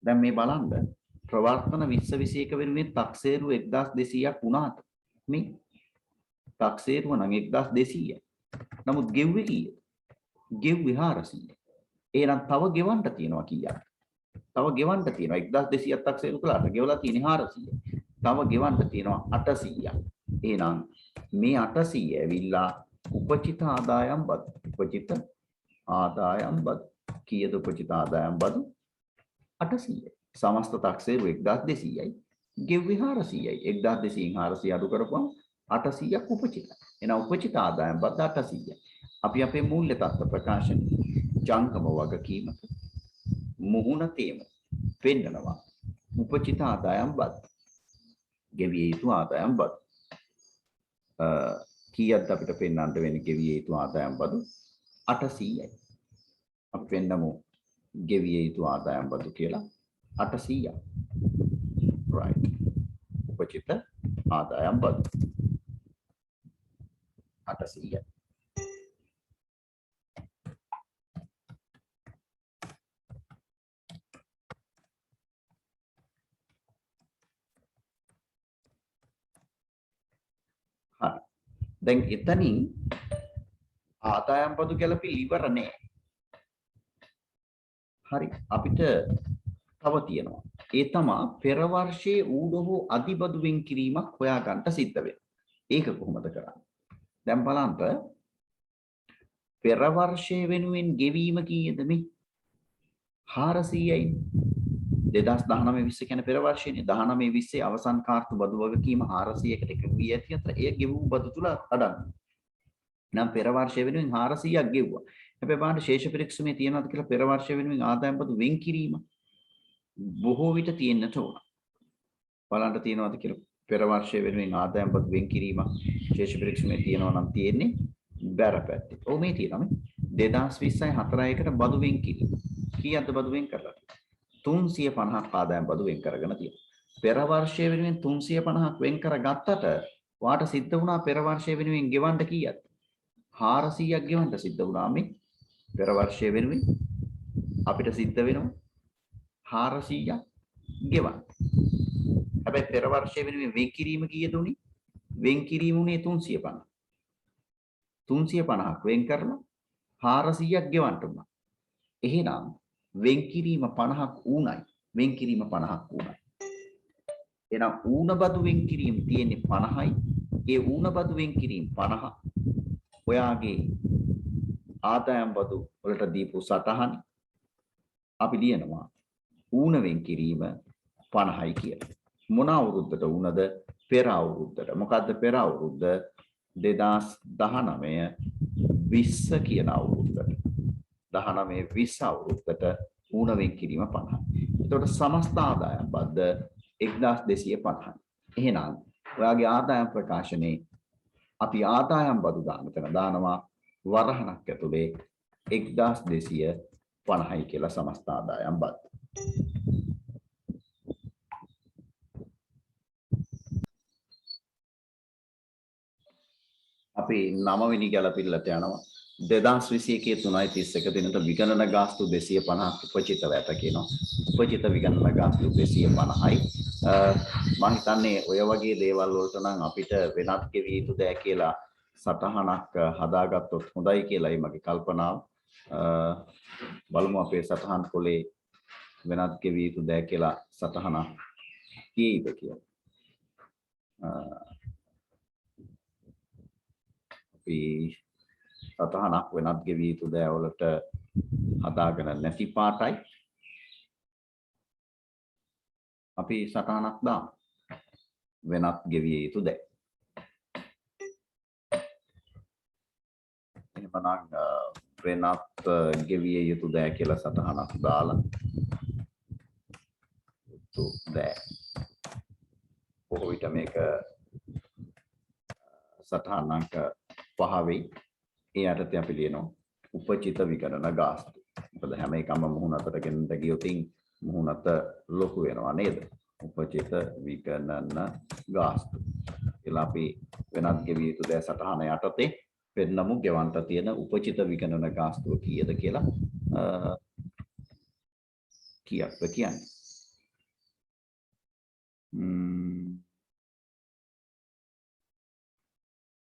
[SPEAKER 1] දැන් මේ බලන්න ප්‍රවර්තන 2021 වෙනුවෙන් තක්සේරුව 1200ක් වුණාට මේ තක්සේරුව නම් 1200යි. නමුත් ගෙව්වේ කීයද? ගෙව්වේ 400. එහෙනම් තව ගෙවන්න තියෙනවා කීයක්? තව ගෙවන්න තියෙනවා 1200ක් අක්සේරු කළාට ගෙවලා තියෙන්නේ 400. තව ගෙවන්න තියෙනවා 800ක්. එහෙනම් මේ 800 ඇවිල්ලා උපචිත ආදායම් බදු. උපචිත ආදායම් බදු. කීයද උපචිත ආදායම් බදු? 800යි. සමස්ත තක්සේරු 1200යි. ගෙව්වේ 400යි. 1200න් 400 අඩු කරපුවම 800ක් උපචිතයි. එහෙනම් උපචිත ආදායම් බදු 800යි. අපි අපේ මූල්‍ය තත්ත්ව ප්‍රකාශන ජංගම වගකීමක මුහුණ තේම පෙන්නනවා. උපචිත ආදායම් බදු. ගෙවිය යුතු ආදායම් බදු. කීයක්ද අපිට පෙන්වන්න වෙන්නේ ගෙවිය යුතු ආදායම් බදු? 800යි. අපි පෙන්නමු ගෙවිය යුතු ආදායම් බදු කියලා 800ක්. right. උපචිත ආදායම් බදු 800යි. හරි. දැන් එතනින් ආදායම් බදු ගැලපී ඉවර නෑ. හරි. අපිට තව තියෙනවා. ඒ තමා පෙර වර්ෂයේ ඌඩ හෝ අධිබදු වෙන් කිරීමක් හොයාගන්න සිද්ධ වෙනවා. ඒක කොහොමද කරන්නේ? දැන් බලන්න පෙර වර්ෂයේ වෙනුවෙන් ගෙවීම කීයද මේ? 400යි. 2019-20 කියන පෙර වර්ෂයේනේ 19-20 අවසන් කාර්තු බදු වගකීම 400කට එක වී ඇති අතර එය ගෙවූ බදු තුල අඩංගුයි. නම් පෙර වර්ෂයේ වෙනුවෙන් 400ක් ගෙවුවා. හැබැයි බලන්න ශේෂ පරීක්ෂමේ තියනවාද කියලා පෙර වර්ෂයේ වෙනුවෙන් ආදායම් බදු වෙන් කිරීම බොහෝ විට තියෙන්නට ඕන. බලන්න තියනවාද කියලා පෙර වර්ෂයේ වෙනුවෙන් ආදායම් බදු වෙන් කිරීම ශේෂ පරීක්ෂමේ තියනවා නම් තියෙන්නේ බැර පැත්තේ. ඔව් මේ තියෙනවා මේ 2020යි 4කට බදු වෙන් කිරීම. කීයක්ද බදු වෙන් කරලා? 350ක් ආදායම් බදු වෙන් කරගෙන තියෙනවා. පෙර වර්ෂයේ වෙනුවෙන් 350ක් වෙන් කරගත්තට වාට සිද්ධ වුණා පෙර වර්ෂයේ වෙනුවෙන් ගෙවන්න කීයක්ද? 400ක් ගෙවන්න සිද්ධ වුණා මේ පෙර වර්ෂයේ වෙනුවෙන් අපිට සිද්ධ වෙනවා 400ක් ගෙවන්න. හැබැයි පෙර වර්ෂයේ වෙනුවෙන් වෙන් කිරීම කීයද උනේ? වෙන් කිරීම උනේ 350. 350ක් වෙන් කරලා 400ක් ගෙවන්න උනා. එහෙනම් වෙන් කිරීම 50ක් ඌණයි. වෙන් කිරීම 50ක් ඌණයි. එහෙනම් ඌණ බදු වෙන් කිරීම තියෙන්නේ 50යි. ඒ ඌණ බදු වෙන් කිරීම 50. ඔයාගේ ආදායම් බදු වලට දීපු සටහන අපි ලියනවා ඌණ වෙන් කිරීම 50යි කියලා. මොන අවුරුද්දට ඌණද? පෙර අවුරුද්දට. මොකද්ද පෙර අවුරුද්ද? 2019 20 කියන අවුරුද්දට. 19 20 අවුරුද්දට ඌණ වෙන් කිරීම 50යි. එතකොට සමස්ත ආදායම් බද්ද 1250යි. එහෙනම් ඔයාගේ ආදායම් ප්‍රකාශනයේ අපි ආදායම් බදු දාන තැන දානවා වරහණක් ඇතුලේ 1250යි කියලා සමස්ත ආදායම් බද්ද. අපි 9 වෙනි ගැලපිල්ලට යනවා. 2021 3.31 දිනට විගණන ගාස්තු 250ක් උපචිත වැට කියනවා. උපචිත විගණන ගාස්තු 250යි. මම හිතන්නේ ඔය වගේ දේවල් වලට නම් අපිට වෙනත් ගෙවිය යුතු දෑ කියලා සටහනක් හදාගත්තොත් හොඳයි කියලායි මගේ කල්පනාව. බලමු අපේ සටහන් කොලේ වෙනත් ගෙවිය යුතු දෑ කියලා සටහනක් තියෙයිද කියලා. අපි සටහනක් වෙනත් ගෙවිය යුතු දෑ වලට හදාගෙන නැති පාටයි අපි සටහනක් දාමු. වෙනත් ගෙවිය යුතු දෑ. එහෙමනම් වෙනත් ගෙවිය යුතු දෑ කියලා සටහනක් දාලා යුතු දෑ. බොහෝ විට මේක සටහන් අංක 5 වෙයි. ඒ යටතේ අපි ලියනවා උපචිත විගණන ගාස්තු. මොකද හැම එකම මුහුණ අතට ගෙනද ගියොතින් මුහුණ අත ලොකු වෙනවා නේද? උපචිත විගණන ගාස්තු. කියලා අපි වෙනත් ගෙවිය යුතු දෑ සටහන යටතේ පෙන්නමු ගෙවන්ට තියෙන උපචිත විගණන ගාස්තුව කීයද කියලා කීයක්ද කියන්නේ.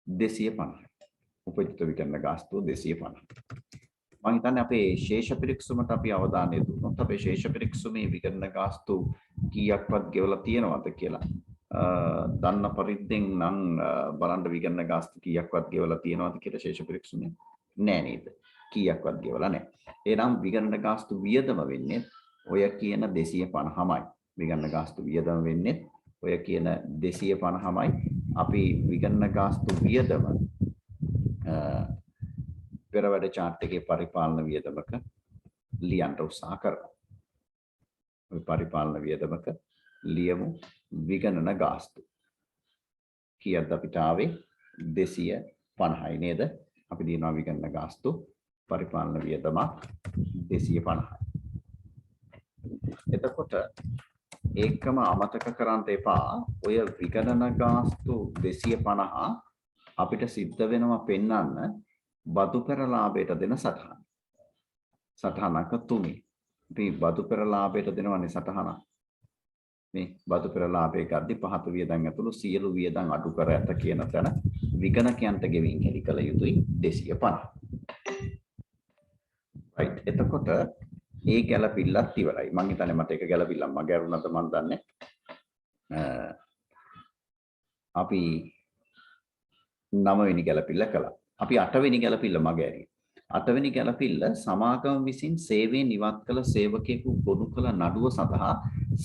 [SPEAKER 1] 250. උපචිත විගණන ගාස්තුව 250. මම හිතන්නේ අපේ ශේෂ පිරික්සුමට අපි අවධානය දුන්නොත් අපේ ශේෂ පිරික්සුමේ විකරණ ගාස්තු කීයක්වත් ගෙවලා තියෙනවද කියලා දන්න පරිද්දෙන් නම් බලන්න විකරණ ගාස්තු කීයක්වත් ගෙවලා තියෙනවද කියලා ශේෂ පිරික්සුමේ නෑ නේද? කීයක්වත් ගෙවලා නෑ. එනම් විකරණ ගාස්තු වියදම වෙන්නේ ඔය කියන 250මයි. විකරණ ගාස්තු වියදම වෙන්නේ ඔය කියන 250මයි. අපි විකරණ ගාස්තු වියදම පෙරවැඩ chart එකේ පරිපාලන වියදමක ලියන්න උත්සාහ කරනවා. අපි පරිපාලන වියදමක ලියමු විගණන ගාස්තු. කීයද අපිට ආවේ 250යි නේද? අපි දිනනවා විගණන ගාස්තු පරිපාලන වියදමක් 250යි. එතකොට ඒකම අමතක කරන්න එපා. ඔය විගණන ගාස්තු 250 අපිට සිද්ධ වෙනවා පෙන්වන්න බදු පෙර ලාභයට දෙන සටහන. සටහනක තුනේ. අපි බදු පෙර ලාභයට දෙනවනේ සටහන. මේ බදු පෙර ලාභයේ ගද්දි පහත වියදම් ඇතුළු සියලු වියදම් අඩු කර ඇත කියන තැන විගණකයන්ට ගෙවින් හෙළි කළ යුතුයි 250. right. එතකොට ඒ ගැළපිල්ලත් ඉවරයි. මම හිතන්නේ මට ඒක ගැළපිල්ලක් මගේ අරුණද මන් දන්නේ. අපි 9 වෙනි ගැළපිල්ල කළා. අපි 8 වෙනි ගැළපිල්ල මගේ ඇරියා. 8 වෙනි ගැළපිල්ල සමාගම විසින් සේවයෙන් ඉවත් කළ සේවකයෙකු ගොනු කළ නඩුව සඳහා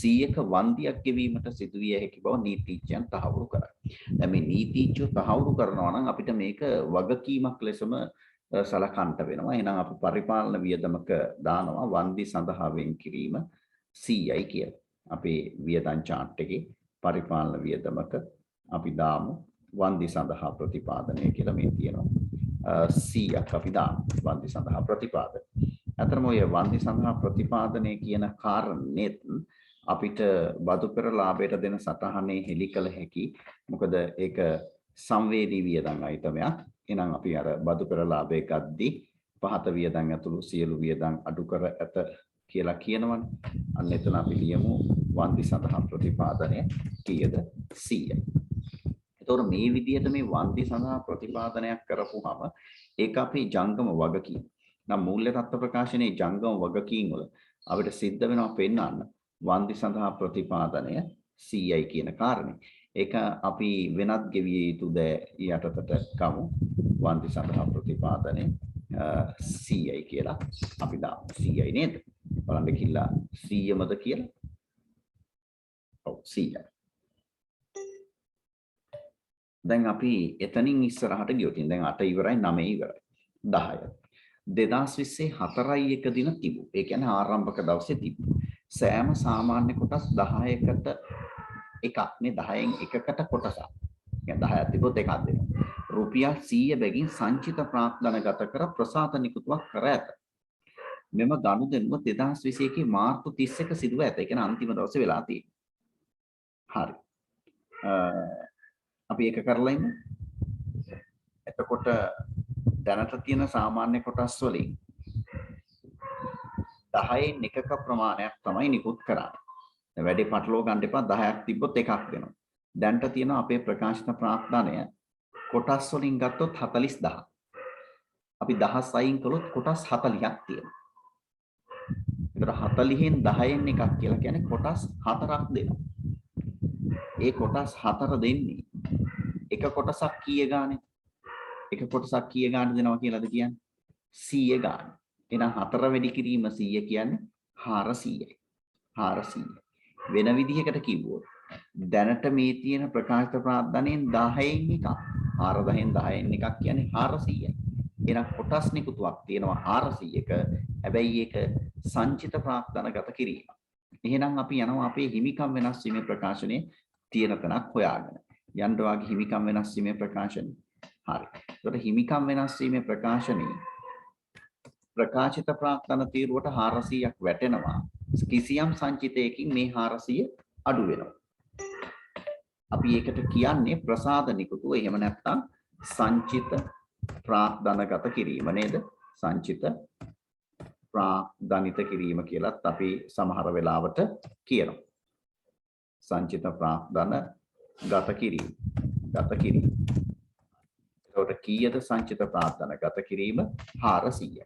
[SPEAKER 1] 100ක වන්දියක් ගෙවීමට සිදුවිය හැකි බව නීතිඥයන් තහවුරු කරයි. දැන් මේ නීතිඥයෝ තහවුරු කරනවා නම් අපිට මේක වගකීමක් ලෙසම සලකන්න වෙනවා. එහෙනම් අපි පරිපාලන වියදමක දානවා වන්දි සඳහා වෙන් කිරීම 100යි කියලා. අපේ වියදම් chart එකේ පරිපාලන වියදමක අපි දාමු වන්දි සඳහා ප්‍රතිපාදනය කියලා මේ තියෙනවා. 100ක් අපි දාමු වන්දි සඳහා ප්‍රතිපාදනය. අතරම ඔය වන්දි සඳහා ප්‍රතිපාදනය කියන කාරණෙත් අපිට බදු පෙර ලාභයට දෙන සටහනේ හෙළි කළ හැකි. මොකද ඒක සංවේදී වියදම් අයිතමයක්. එහෙනම් අපි අර බදු පෙර ලාභයේ ගද්දී පහත වියදම් ඇතුළු සියලු වියදම් අඩු කර ඇත කියලා කියනවනේ. අන්න එතන අපි ලියමු වන්දි සඳහා ප්‍රතිපාදනය කීයද 100. එතකොට මේ විදිහට මේ වන්දි සඳහා ප්‍රතිපාදනයක් කරපුවාම ඒක අපේ ජංගම වගකීම. නම් මූල්‍ය තත්ත්ව ප්‍රකාශනයේ ජංගම වගකීම් වල අපිට සිද්ධ වෙනවා පෙන්වන්න වන්දි සඳහා ප්‍රතිපාදනය 100යි කියන කාරණේ. ඒක අපි වෙනත් ගෙවිය යුතු ද යටතට ගමු. වන්දි සඳහා ප්‍රතිපාදනය 100යි කියලා අපි දාමු. 100යි නේද? බලන්න කිල්ලා 100මද කියලා. ඔව් 100යි. දැන් අපි එතනින් ඉස්සරහට ගියොත් දැන් 8 ඉවරයි 9 ඉවරයි 10. 2020 4යි 1 දින තිබු. ඒ කියන්නේ ආරම්භක දවසේ තිබු. සෑම සාමාන්‍ය කොටස් 10කට එකක් නේ 10න් එකකට කොටසක්. يعني 10ක් තිබොත් එකක් දෙනවා. රුපියල් 100 බැගින් සංචිත ප්‍රාග්ධනගත කර ප්‍රසාද නිකුත්වක් කර ඇත. මෙම ගනුදෙනුව 2021 මාර්තු 31 සිදුව ඇත. ඒ කියන්නේ අන්තිම දවසේ වෙලා තියෙනවා. හරි. අපි ඒක කරලා ඉමු. එතකොට දැනට තියෙන සාමාන්‍ය කොටස් වලින් 10න් එකක ප්‍රමාණයක් තමයි නිකුත් කරන්නේ. දැන් වැඩි පටලව ගන්න එපා 10ක් තිබ්බොත් එකක් දෙනවා. දැන්ට තියෙන අපේ ප්‍රකාශන ප්‍රාග්ධනය කොටස් වලින් ගත්තොත් 40000. අපි 10 අයින් කළොත් කොටස් 40ක් තියෙනවා. ඒතර 40න් 10න් එකක් කියලා කියන්නේ කොටස් 4ක් දෙනවා. ඒ කොටස් 4 දෙන්නේ එක කොටසක් කීය ගානේ? එක කොටසක් කීය ගානේ දෙනවා කියලාද කියන්නේ? 100 ගාන. එහෙනම් 4 වැඩි කිරීම 100 කියන්නේ 400යි. 400. වෙන විදිහකට කිව්වොත් දැනට මේ තියෙන ප්‍රකාශිත ප්‍රාග්ධනයෙන් 10න් එකක්. 4000න් 10න් එකක් කියන්නේ 400යි. එහෙනම් කොටස් නිකුතුවක් තියෙනවා 400ක. හැබැයි ඒක සංචිත ප්‍රාග්ධනගත කිරීම. එහෙනම් අපි යනවා අපේ හිමිකම් වෙනස් වීමේ ප්‍රකාශනයේ තියෙන තැනක් හොයාගෙන. යන්න වාගේ හිමිකම් වෙනස් වීමේ ප්‍රකාශනය. හරි. ඒකට හිමිකම් වෙනස් වීමේ ප්‍රකාශනයේ ප්‍රකාශිත ප්‍රාග්ධන තීරුවට 400ක් වැටෙනවා. කිසියම් සංචිතයකින් මේ 400 අඩු වෙනවා. අපි ඒකට කියන්නේ ප්‍රසාද නිකුතුව. එහෙම නැත්නම් සංචිත ප්‍රාග්ධනගත කිරීම නේද? සංචිත ප්‍රාග්ධනිත කිරීම කියලත් අපි සමහර වෙලාවට කියනවා. සංචිත ප්‍රාග්ධන ගත කිරීම. එතකොට කීයද සංචිත ප්‍රාග්ධන ගත කිරීම 400යි.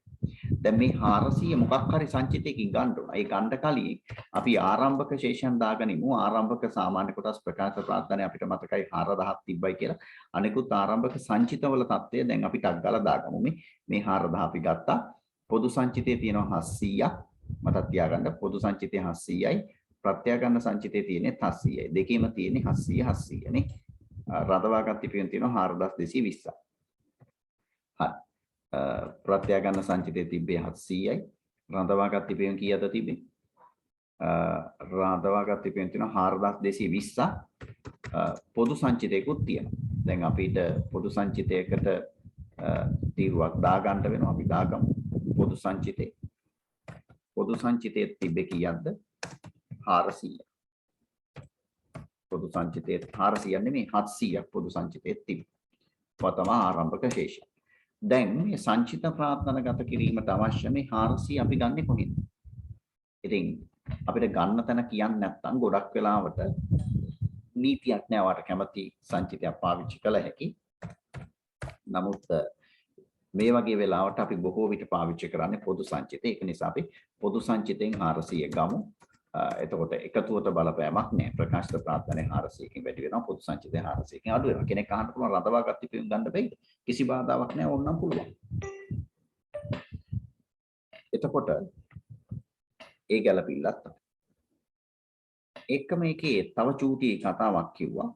[SPEAKER 1] දැන් මේ 400 මොකක් හරි සංචිතයකින් ගන්න ඕන. ඒ ගන්න කලින් අපි ආරම්භක ශේෂයන් දාගනිමු. ආරම්භක සාමාන්‍ය කොටස් ප්‍රකාශ ප්‍රාර්ථනාවේ අපිට මතකයි 4000ක් තිබ්බයි කියලා. අනිකුත් ආරම්භක සංචිතවල தත්ත්වය දැන් අපි ටක් ගාලා දාගමු. මේ 4000 අපි ගත්තා. පොදු සංචිතයේ තියෙනවා 700ක්. මතක් තියාගන්න පොදු සංචිතයේ 700යි. ප්‍රත්‍යාගන්න සංචිතයේ තියෙන්නේ 700යි. දෙකේම තියෙන්නේ 700 700 නේ. රඳවාගත් තිපියෙන් තියෙනවා 4220ක්. හරි. ප්‍රත්‍යාගන්න සංචිතයේ තිබ්බේ 700යි. රඳවාගත් තිපියෙන් කීයද තිබ්බේ? රඳවාගත් තිපියෙන් තියෙනවා 4220ක්. පොදු සංචිතයකුත් තියෙනවා. දැන් අපිට පොදු සංචිතයකට තීරුවක් දාගන්න වෙනවා. අපි දාගමු පොදු සංචිතේ. පොදු සංචිතයේ තිබ්බේ කීයක්ද? 400. පොදු සංචිතයේ 400 නෙමෙයි 700ක් පොදු සංචිතයේ තිබ්බා. තමයි ආරම්භක ශේෂය. දැන් මේ සංචිත ප්‍රාර්ථනාගත කිරීමට අවශ්‍ය මේ 400 අපි ගන්නෙ කොහෙන්ද? ඉතින් අපිට ගන්න තැන කියන්නේ නැත්නම් ගොඩක් වෙලාවට නීතියක් නෑ වට කැමති සංචිතයක් පාවිච්චි කළ හැකි. නමුත් මේ වගේ වෙලාවට අපි බොහෝ විට පාවිච්චි කරන්නේ පොදු සංචිතය. ඒක නිසා අපි පොදු සංචිතයෙන් 400 ගමු. එතකොට එකතුවට බලපෑමක් නැහැ. ප්‍රකාශිත ප්‍රාර්ථනාවේ 400කින් වැඩි වෙනවා. පොදු සංචිතයේ 400කින් අඩු වෙනවා. කෙනෙක් අහන්න පුළුවන් රඳවාගත් තිපින් ගන්න බැයිද? කිසි බාධාවක් නැහැ. ඕනනම් පුළුවන්. එතකොට ඒ ගැළපිල්ලත් එක්ක මේකේ තව චූටි කතාවක් කිව්වා.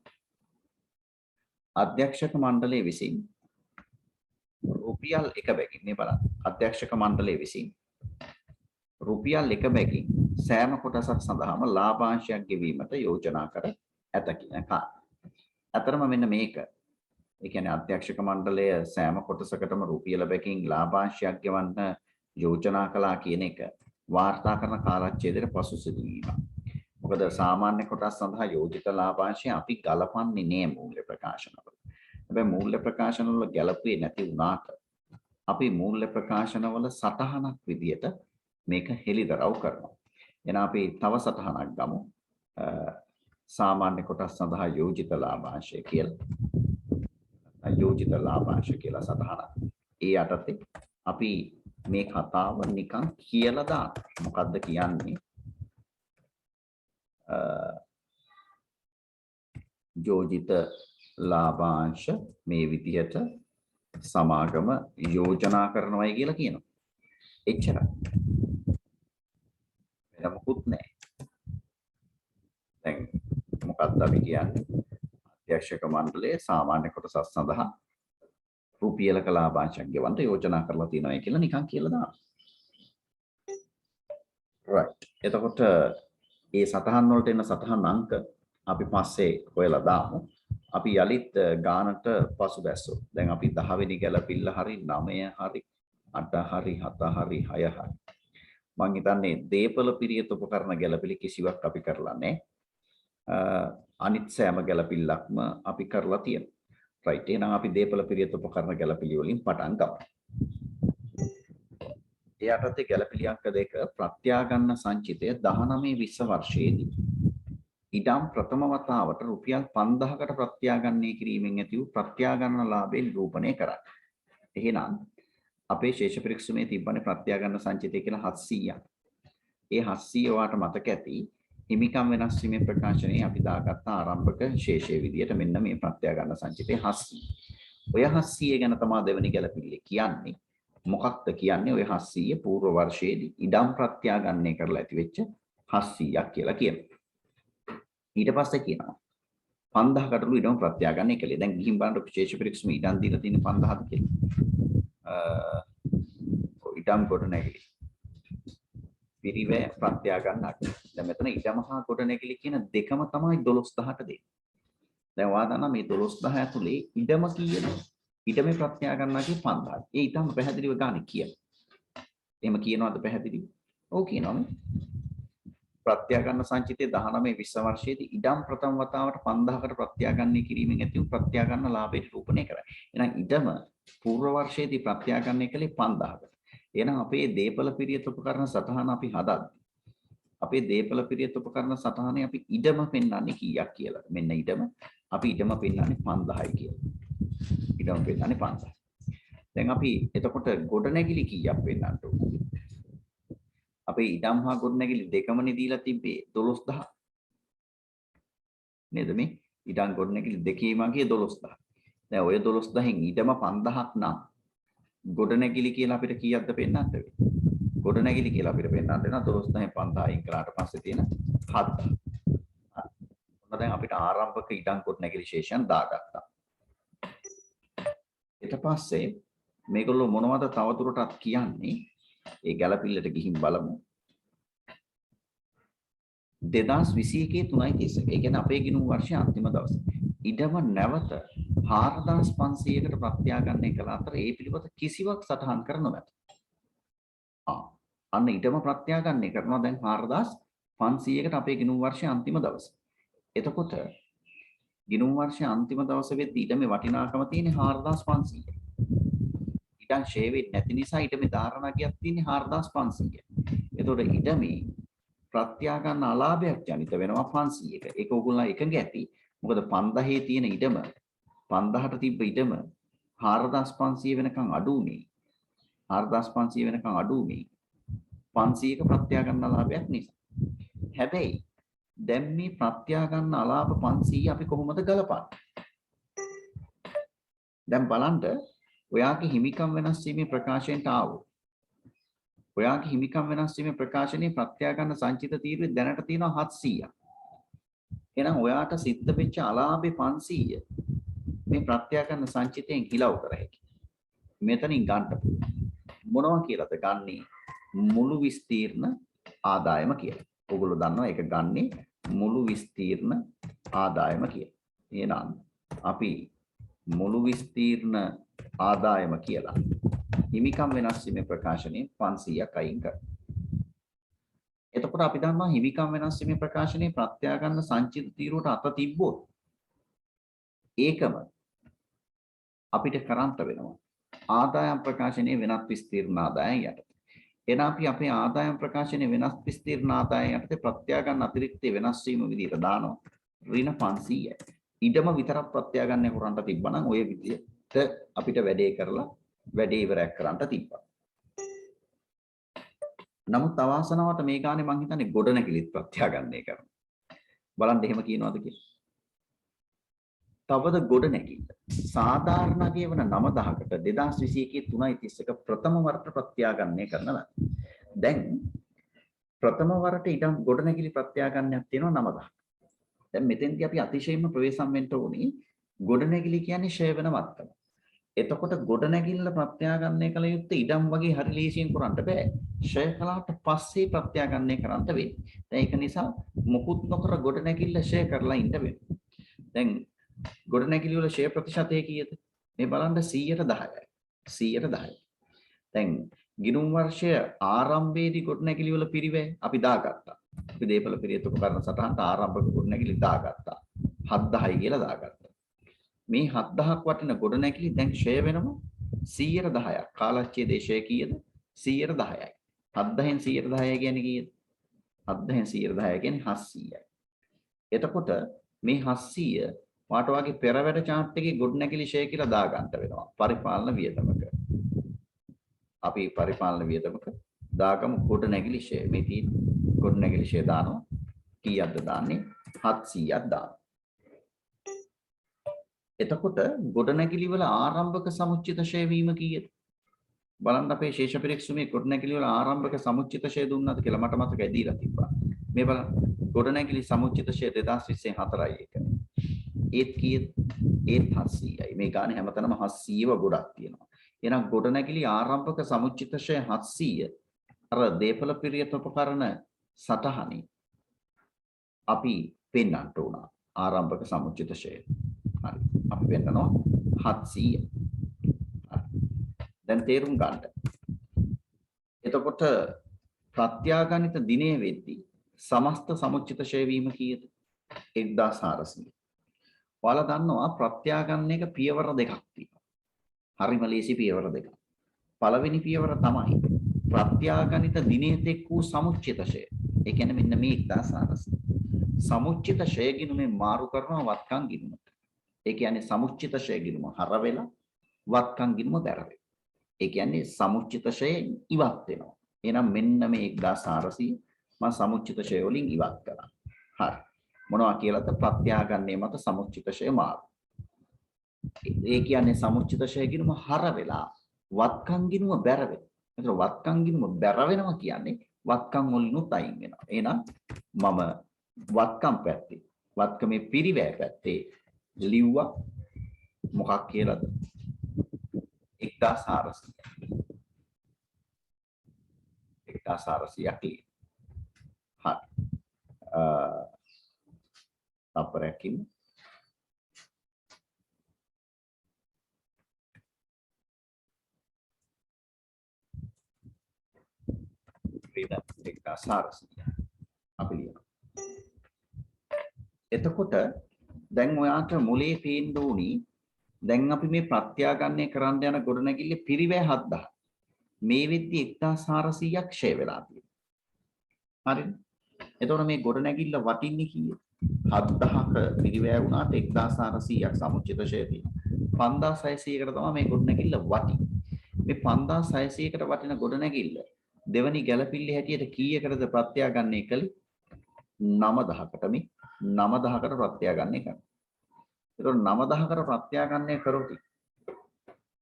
[SPEAKER 1] අධ්‍යක්ෂක මණ්ඩලයේ විසින් රුපියල් 1 බැගින් මේ බලන්න. අධ්‍යක්ෂක මණ්ඩලයේ විසින් රුපියල් 1 බැගින් සෑම කොටසක් සඳහාම ලාභාංශයක් ගෙවීමට යෝජනා කර ඇත කියන කාරණා. අතරම මෙන්න මේක. ඒ කියන්නේ අධ්‍යක්ෂක මණ්ඩලය සෑම කොටසකටම රුපියල් බැගින් ලාභාංශයක් ගෙවන්න යෝජනා කළා කියන එක වාර්තා කරන කාලච්ඡේදයට පසු සිදුවීමක්. මොකද සාමාන්‍ය කොටස් සඳහා යෝජිත ලාභාංශය අපි ගලපන්නේ නෑ මූල්‍ය ප්‍රකාශනවල. හැබැයි මූල්‍ය ප්‍රකාශනවල ගැලපුවේ නැති වුණාට අපි මූල්‍ය ප්‍රකාශනවල සටහනක් විදියට මේක හෙළිදරව් කරනවා. එහෙනම් අපි තව සටහනක් ගමු. සාමාන්‍ය කොටස් සඳහා යෝජිත ලාභාංශය කියලා. යෝජිත ලාභාංශ කියලා සටහනක්. ඒ යටතේ අපි මේ කතාව නිකන් කියලා දාන්න. මොකද්ද කියන්නේ? යෝජිත ලාභාංශ මේ විදිහට සමාගම යෝජනා කරනවායි කියලා කියනවා. එච්චරයි. වෙන මොකුත් නැහැ. දැන් මොකක්ද අපි කියන්නේ? අධ්‍යක්ෂක මණ්ඩලයේ සාමාන්‍ය කොටසක් සඳහා රුපියලක ලාභාංශයක් ගෙවන්න යෝජනා කරලා තියෙනවා කියලා නිකන් කියලා දාන්න. right. එතකොට ඒ සටහන් වලට එන සටහන් අංක අපි පස්සේ හොයලා දාමු. අපි යලිත් ගානට පසුබැස්සෝ. දැන් අපි 10 වෙනි ගැලපිල්ල හරි 9 හරි 8 හරි 7 හරි 6 හරි. මම හිතන්නේ දීපල පිරියත් උපකරණ ගැලපිලි කිසිවක් අපි කරලා නැහැ. අනිත් සෑම ගැලපිල්ලක්ම අපි කරලා තියෙනවා. right. එහෙනම් අපි දීපල පිරියත් උපකරණ ගැලපිලි වලින් පටන් ගමු. ඒ යටතේ ගැලපිලි අංක 2 ප්‍රත්‍යාගන්න සංචිතය 19-20 වර්ෂයේදී ඉඩම් ප්‍රථම වතාවට රුපියල් 5000කට ප්‍රත්‍යාගන්නය කිරීමෙන් ඇති වූ ප්‍රත්‍යාගන්න ලාභය නිරූපණය කරයි. එහෙනම් අපේ ශේෂ පරීක්ෂණයේ තිබ්බනේ ප්‍රත්‍යාගන්න සංචිතය කියලා 700ක්. ඒ 700 වාට මතක ඇති හිමිකම් වෙනස් වීමේ ප්‍රකාශනයේ අපි දාගත්ත ආරම්භක ශේෂයේ විදියට මෙන්න මේ ප්‍රත්‍යාගන්න සංචිතය 700. ඔය 700 ගැන තමයි දෙවෙනි ගැලපිල්ලේ කියන්නේ. මොකක්ද කියන්නේ ඔය 700 පූර්ව වර්ෂයේදී ඉඩම් ප්‍රත්‍යාගන්නය කරලා ඇති වෙච්ච 700ක් කියලා කියනවා. ඊට පස්සේ කියනවා 5000කටලු ඉඩම් ප්‍රත්‍යාගන්නය කළේ. දැන් ගිහින් බලන්න විශේෂ පරීක්ෂණ ඉඩම් දීලා තියෙන 5000ද කියලා. ඉඩම් ගොඩනැගිලි. පිරිවැය ප්‍රත්‍යාගන්නක්. දැන් මෙතන ඉඩම හා ගොඩනැගිලි කියන දෙකම තමයි 12000ට දෙන්නේ. දැන් වාදන මේ 12000 ඇතුලේ ඉඩම කීයද? ඉඩමේ ප්‍රත්‍යාගන්නකේ 5000. ඒ ඊටම පැහැදිලිව ගන්න කියන. එහෙම කියනවාද පැහැදිලිව? ඔව් කියනවා. ප්‍රත්‍යාගන්න සංචිතයේ 19-20 වර්ෂයේදී ඉඩම් ප්‍රථම වතාවට 5000කට ප්‍රත්‍යාගන්නය කිරීමෙන් ඇති වූ ප්‍රත්‍යාගන්න ලාභය නිරූපණය කරයි. එහෙනම් ඉඩම පූර්ව වර්ෂයේදී ප්‍රත්‍යාගන්නය කළේ 5000කට. එහෙනම් අපේ දීපල පිරියත් උපකරණ සටහන අපි හදද්දී අපේ දීපල පිරියත් උපකරණ සටහනේ අපි ඉඩම පෙන්වන්නේ කීයක් කියලා. මෙන්න ඉඩම අපි ඉඩම පෙන්වන්නේ 5000යි කියලා. ඉඩම පෙන්වන්නේ 5000. දැන් අපි එතකොට ගොඩනැගිලි කීයක් වෙන්නට ඕනද? අපි ඉඩම් හා ගොඩනැගිලි දෙකමනේ දීලා තිබ්බේ 12000. නේද මේ? ඉඩම් ගොඩනැගිලි දෙකේම ගියේ 12000. දැන් ඔය 12000න් ඉඩම 5000ක් නම් ගොඩනැගිලි කියලා අපිට කීයක්ද පෙන්නන්න වෙන්නේ? ගොඩනැගිලි කියලා අපිට පෙන්නන්න වෙනවා 12000න් 5000 අයින් කරාට පස්සේ තියෙන 7000. ඔන්න දැන් අපිට ආරම්භක ඉඩම් ගොඩනැගිලි ශේෂයන් දාගත්තා. ඊට පස්සේ මේගොල්ලෝ මොනවද තවදුරටත් කියන්නේ? ඒ ගැළපිල්ලට ගිහින් බලමු. 2021 3:31. ඒ කියන්නේ අපේ ගිණුම් වර්ෂයේ අන්තිම දවසේ. ඉඩම නැවත 4500කට ප්‍රත්‍යාගන්නය කළ අතර ඒ පිළිබඳ කිසිවක් සටහන් කර නොමැත. අන්න ඉඩම ප්‍රත්‍යාගන්නය කරනවා දැන් 4500කට අපේ ගිණුම් වර්ෂයේ අන්තිම දවසේ. එතකොට ගිණුම් වර්ෂයේ අන්තිම දවසේ වෙද්දී ඉඩමේ වටිනාකම තියෙන්නේ 4500. ඉඩම් ෂේ වෙන්නේ නැති නිසා ඉඩමේ ධාරණාගයක් තියෙන්නේ 4500. එතකොට ඉඩමේ ප්‍රත්‍යාගන්න අලාභයක් ජනිත වෙනවා 500ක. ඒක ඕගොල්ලෝ එකඟ ඇති. මොකද 5000 තියෙන ඉඩම 5000ට තිබ්බ ඉඩම 4500 වෙනකන් අඩු උනේ. 4500 වෙනකන් අඩු උනේ 500ක ප්‍රත්‍යාගන්න අලාභයක් නිසා. හැබැයි දැන් මේ ප්‍රත්‍යාගන්න අලාභ 500 අපි කොහොමද ගලපන්නේ? දැන් බලන්න ඔයාගේ හිමිකම් වෙනස් වීමේ ප්‍රකාශනයට ආවෝ. ඔයාගේ හිමිකම් වෙනස් වීමේ ප්‍රකාශනයේ ප්‍රත්‍යාගන්න සංචිත තීරුවේ දැනට තියෙනවා 700ක්. එහෙනම් ඔයාට සිද්ධ වෙච්ච අලාභේ 500 මේ ප්‍රත්‍යාගන්න සංචිතයෙන් කිලව් කර හැකියි. මෙතනින් ගන්න පුළුවන්. මොනවා කියලාද ගන්නේ? මුළු විස්තීර්ණ ආදායම කියලා. ඔයගොල්ලෝ දන්නවා ඒක ගන්නේ මුළු විස්තීර්ණ ආදායම කියලා. එහෙනම් අපි මුළු විස්තීර්ණ ආදායම කියලා හිමිකම් වෙනස් වීමේ ප්‍රකාශනයේ 500ක් අයින් කරනවා. එතකොට අපි දන්නවා හිමිකම් වෙනස් වීමේ ප්‍රකාශනයේ ප්‍රත්‍යාගන්න සංචිත තීරුවට අත තිබ්බොත් ඒකම අපිට කරන්ත වෙනවා ආදායම් ප්‍රකාශනයේ වෙනත් විස්තීර්ණ ආදායම් යටතේ. එහෙනම් අපි අපේ ආදායම් ප්‍රකාශනයේ වෙනස් විස්තීර්ණ ආදායම් යටතේ ප්‍රත්‍යාගන්න අතිරික්තයේ වෙනස් වීම විදිහට දානවා ඍණ 500යි. ඉඩම විතරක් ප්‍රත්‍යාගන්න කරන්ට තිබ්බනම් ওই විදිහට අපිට වැඩේ කරලා වැඩේ ඉවරයක් කරන්න තිබ්බා. නමුත් අවාසනාවට මේ ගානේ මං හිතන්නේ ගොඩනැගිලිත් ප්‍රත්‍යාගන්නය කරනවා. බලන්න එහෙම කියනවාද කියලා. තවද ගොඩනැගිල්ල. සාධාරණගේ වන 9000කට 2021 3:31 ප්‍රථම වරට ප්‍රත්‍යාගන්නය කරනවා. දැන් ප්‍රථම වරට ඉඩම් ගොඩනැගිලි ප්‍රත්‍යාගන්නයක් තියෙනවා 9000ක්. දැන් මෙතෙන්දී අපි අතිශයින්ම ප්‍රවේශම් වෙන්න ඕනේ ගොඩනැගිලි කියන්නේ ෂේ වෙන මත්තම. එතකොට ගොඩනැගිල්ල ප්‍රත්‍යාගන්නය කළ යුත්තේ ඉඩම් වගේ හරි ලේසියෙන් කරන්න බෑ. ෂේ කළාට පස්සේ ප්‍රත්‍යාගන්නය කරන්න වෙන්නේ. දැන් ඒක නිසා මොකුත් නොකර ගොඩනැගිල්ල ෂේ කරලා ඉන්න වෙනවා. දැන් ගොඩනැගිලි වල ෂේ ප්‍රතිශතය කීයද? මේ බලන්න 110යි. 110යි. දැන් ගිණුම් වර්ෂය ආරම්භයේදී ගොඩනැගිලි වල පිරිවැය අපි දාගත්තා. අපි දේපල පිරියත් උපකරණ සටහනට ආරම්භක ගොඩනැගිලි දාගත්තා. 7000යි කියලා දාගත්තා. මේ 7000ක් වටින ගොඩනැගිලි දැන් ෂේ වෙනවා 110ක්. කාලච්ඡේදයේ ෂේ කීයද? 110යි. 7000න් 110 කියන්නේ කීයද? 7000න් 110 කියන්නේ 700යි. එතකොට මේ 700 වාට වගේ පෙරවැඩ chart එකේ ගොඩනැගිලි ෂේ කියලා දාගන්න වෙනවා. පරිපාලන වියදමක. අපි පරිපාලන වියදමක දාගමු ගොඩනැගිලි ෂේ. මේ තියෙන ගොඩනැගිලි ෂේ දානවා. කීයක්ද දාන්නේ? 700ක් දානවා. එතකොට ගොඩනැගිලි වල ආරම්භක සමුච්චිත ෂේ වීම කීයද? බලන්න අපේ ශේෂ පරීක්ෂුමේ ගොඩනැගිලි වල ආරම්භක සමුච්චිත ෂේ දුන්නාද කියලා මට මතකයි දීලා තිබ්බා. මේ බලන්න ගොඩනැගිලි සමුච්චිත ෂේ 2020 4යි එක. ඒත් කීයද? ඒත් 700යි. මේ ගානේ හැමතැනම 700ව ගොඩක් තියෙනවා. එහෙනම් ගොඩනැගිලි ආරම්භක සමුච්චිත ෂේ 700 අර දේපල පිරියත් උපකරණ සටහනේ අපි පෙන්වන්න උන ආරම්භක සමුච්චිත ෂේ. හරි. අපි පෙන්නනවා 700. දැන් තේරුම් ගන්න. එතකොට ප්‍රත්‍යාගනිත දිනේ වෙද්දී සමස්ත සමුච්චිත ෂේ වීම කීයද? 1400. ඔයාලා දන්නවා ප්‍රත්‍යාගන්නයක පියවර දෙකක් තියෙනවා. හරිම ලේසි පියවර දෙකක්. පළවෙනි පියවර තමයි ප්‍රත්‍යාගනිත දිනේ තෙක් වූ සමුච්චිත ෂේ. ඒ කියන්නේ මෙන්න මේ 1400. සමුච්චිත ෂේ ගිණුමෙන් මාරු කරනවා වත්කම් ගිණුමට. ඒ කියන්නේ සමුච්චිත ෂේ ගිණුම හර වෙලා වත්කම් ගිණුම බැර වෙනවා. ඒ කියන්නේ සමුච්චිතශය ඉවත් වෙනවා. එහෙනම් මෙන්න මේ 1400 මම සමුච්චිතශය වලින් ඉවත් කරා. හරි. මොනවා කියලාද ප්‍රත්‍යාගන්නේ මත සමුච්චිතශය මාරු. ඒ කියන්නේ සමුච්චිතශය ගිනුම හර වෙලා වත්කම් ගිනුම බැර වෙනවා. එතකොට වත්කම් ගිනුම බැර වෙනවා කියන්නේ වත්කම් වලිනුත් අයින් වෙනවා. එහෙනම් මම වත්කම් පැත්තේ වත්කමේ පිරිවැය පැත්තේ ලිව්වා මොකක් කියලාද 1400 1400ක් හරි තප්පරයකින් ක්‍රීඩා 1400 අපි ලියනවා. එතකොට දැන් ඔයාට මුලේ පේන්න ඕනි දැන් අපි මේ ප්‍රත්‍යාගන්නේ කරන්න යන ගොඩනැගිල්ලේ පිරිවැය 7000. මේ වෙද්දි 1400ක් ෂේ වෙලා තියෙනවා. හරිද? එතකොට මේ ගොඩනැගිල්ල වටින්නේ කීයද? 7000ක පිරිවැය වුණාට 1400ක් සමුච්චිත ෂේ තියෙනවා. 5600කට තමයි මේ ගොඩනැගිල්ල වටින්නේ. මේ 5600කට වටින ගොඩනැගිල්ල දෙවනි ගැළපිල්ලේ හැටියට කීයකටද ප්‍රත්‍යාගන්නේ කළේ? 9000කට මේ 9000කට ප්‍රත්‍යාගන්නේ කරනවා. ඒතකොට 9000කට ප්‍රත්‍යාගන්නේ කරොත්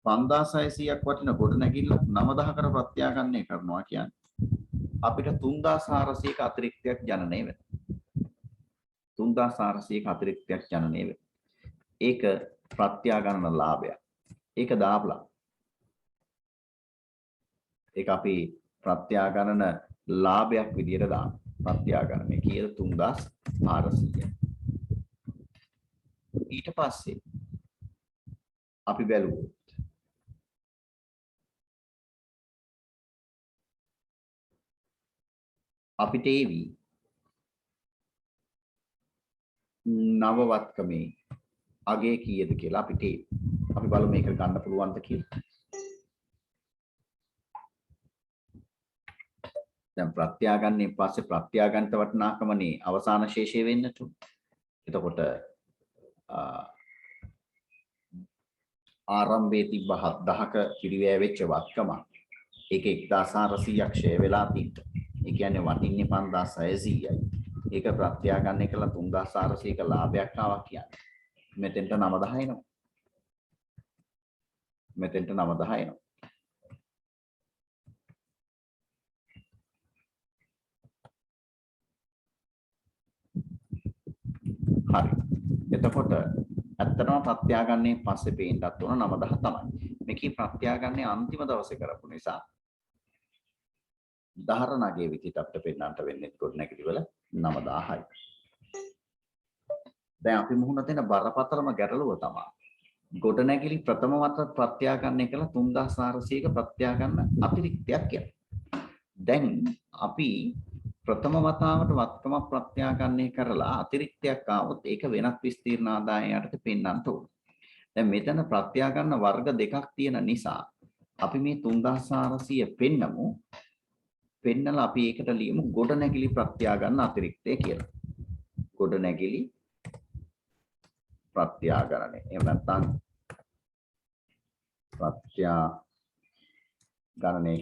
[SPEAKER 1] 5600ක් වටින ගොඩනැගිල්ල 9000කට ප්‍රත්‍යාගන්නේ කරනවා කියන්නේ අපිට 3400ක අතිරික්තයක් ජනනය වෙනවා. 3400ක අතිරික්තයක් ජනනය වෙනවා. ඒක ප්‍රත්‍යාගන්න ලාභයක්. ඒක දාපලා. ඒක අපි ප්‍රත්‍යාගන්න ලාභයක් විදියට දානවා. ප්‍රත්‍යාගන්නේ කීයද 3400. ඊට පස්සේ අපි බැලුවොත් අපිට ඒවි නවවත්කමේ අගය කීයද කියලා අපිට අපි බලමු මේක ගන්න පුළුවන්ද කියලා. දැන් ප්‍රත්‍යාගන්නේ පස්සේ ප්‍රත්‍යාගන්ත වටිනාකමනේ අවසාන ශේෂය වෙන්නට. එතකොට ආරම්භයේ තිබ්බ 7000ක පිරිවැය වෙච්ච වත්කම ඒක 1400ක් ෂේ වෙලා තියෙනවා. ඒ කියන්නේ වටින්නේ 5600යි. ඒක ප්‍රත්‍යාගන්නේ කළා 3400ක ලාභයක් ආවා කියන්නේ. මෙතෙන්ට 9000 එනවා. මෙතෙන්ට 9000 එනවා. හරි. එතකොට ඇත්තටම ප්‍රත්‍යාගන්නේ පස්සේ පේන්නත් උන 9000 තමයි. මේකේ ප්‍රත්‍යාගන්නේ අන්තිම දවසේ කරපු නිසා ධාරණගේ විදිහට අපිට පෙන්නන්නට වෙන්නේ ගොඩනැගිලි වල 9000යි. දැන් අපි මුහුණ දෙන බරපතලම ගැටලුව තමයි ගොඩනැගිලි ප්‍රථම වතාවට ප්‍රත්‍යාගන්නේ කළ 3400ක ප්‍රත්‍යාගන්න අතිරික්තයක් කියලා. දැන් අපි ප්‍රථම වතාවට වත්කම ප්‍රත්‍යාගන්නේ කරලා අතිරික්තයක් ආවොත් ඒක වෙනත් විස්තීර්ණ ආදායයකට පෙන්වන්නට ඕන. දැන් මෙතන ප්‍රත්‍යාගන්න වර්ග දෙකක් තියෙන නිසා අපි මේ 3400 පෙන්නමු. පෙන්නලා අපි ඒකට ලියමු ගොඩනැගිලි ප්‍රත්‍යාගන්න අතිරික්තය කියලා. ගොඩනැගිලි ප්‍රත්‍යාගරණය. එහෙම නැත්නම් ප්‍රත්‍යාගණනය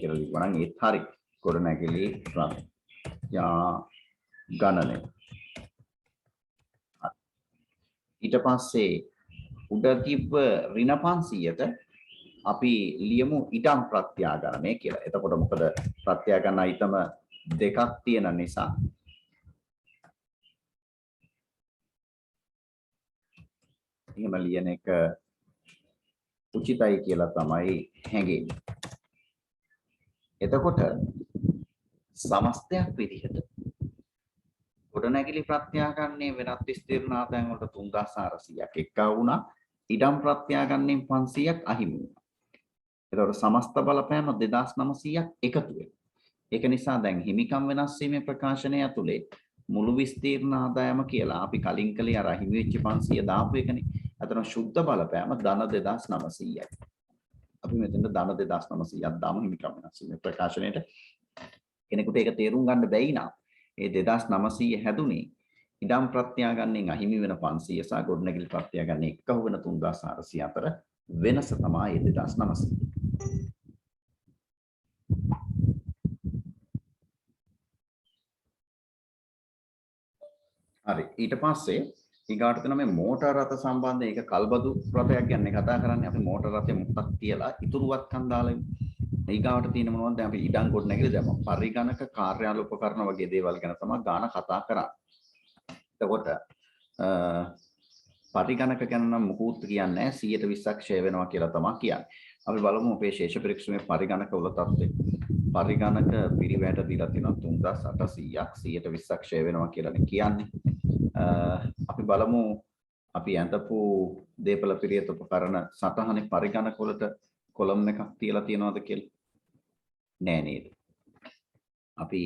[SPEAKER 1] කියලා ලියුවා නම් ඒත් හරි. ගොඩනැගිලි ගණනය. ඊට පස්සේ උඩ තිබ්බ ඍණ 500ට අපි ලියමු ඉඩම් ප්‍රත්‍යාගණනය කියලා. එතකොට මොකද ප්‍රත්‍යාගන්න අයිටම දෙකක් තියෙන නිසා එහෙම ලියන එක උචිතයි කියලා තමයි හැඟෙන්නේ. එතකොට සමස්තයක් විදිහට ගොඩනැගිලි ප්‍රත්‍යාගන්නේ වෙනත් විස්තීර්ණ ආදායම් වලට 3400ක් එක්ක වුණා. ඉඩම් ප්‍රත්‍යාගන්නේ 500ක් අහිමි වුණා. එතකොට සමස්ත බලපෑම 2900ක් එකතු වෙනවා. ඒක නිසා දැන් හිමිකම් වෙනස් වීමේ ප්‍රකාශනය ඇතුලේ මුළු විස්තීර්ණ ආදායම කියලා අපි කලින් කලේ අර හිමි වෙච්ච 500 දාපු එකනේ. අතන සුද්ධ බලපෑම ධන 2900යි. අපි මෙතන ධන 2900ක් දාමු හිමිකම් වෙනස් වීමේ ප්‍රකාශනයේට. කෙනෙකුට ඒක තේරුම් ගන්න බැයි නා. ඒ 2900 හැදුනේ ඉඩම් ප්‍රත්‍යාගන්නෙන් අහිමි වෙන 500 සහ ගොඩනැගිලි ප්‍රත්‍යාගන්නේ එක්කහුව වෙන 3400 අතර වෙනස තමයි 2900. හරි. ඊට පස්සේ ඊගාට තියෙන මේ මෝටර රථ සම්බන්ධයෙන් ඒක කල්බදු රථයක් ගැන කතා කරන්නේ. අපි මෝටර රථය මුත්තක් තියලා ඉතුරුවත්කම් දාලා ඊගාවට තියෙන මොනවද දැන් අපි ඉඩම් කොට නැගිලා දැම්මා. පරිගණක කාර්යාල උපකරණ වගේ දේවල් ගැන තමයි ගාන කතා කරන්නේ. එතකොට පරිගණක ගැන නම් මුකුත් කියන්නේ නැහැ. 120ක් ෂේ වෙනවා කියලා තමයි කියන්නේ. අපි බලමු අපේ ශේෂ පරීක්ෂණයේ පරිගණක වල තත්ත්වය. පරිගණක පිරිවැයට දීලා තියෙනවා 3800ක් 120ක් ෂේ වෙනවා කියලා කියන්නේ. අපි බලමු අපි ඇඳපු දීපල පිරියත උපකරණ සටහනේ පරිගණක වලට කොලම් එකක් තියලා තියනවද කියලා? නෑ නේද? අපි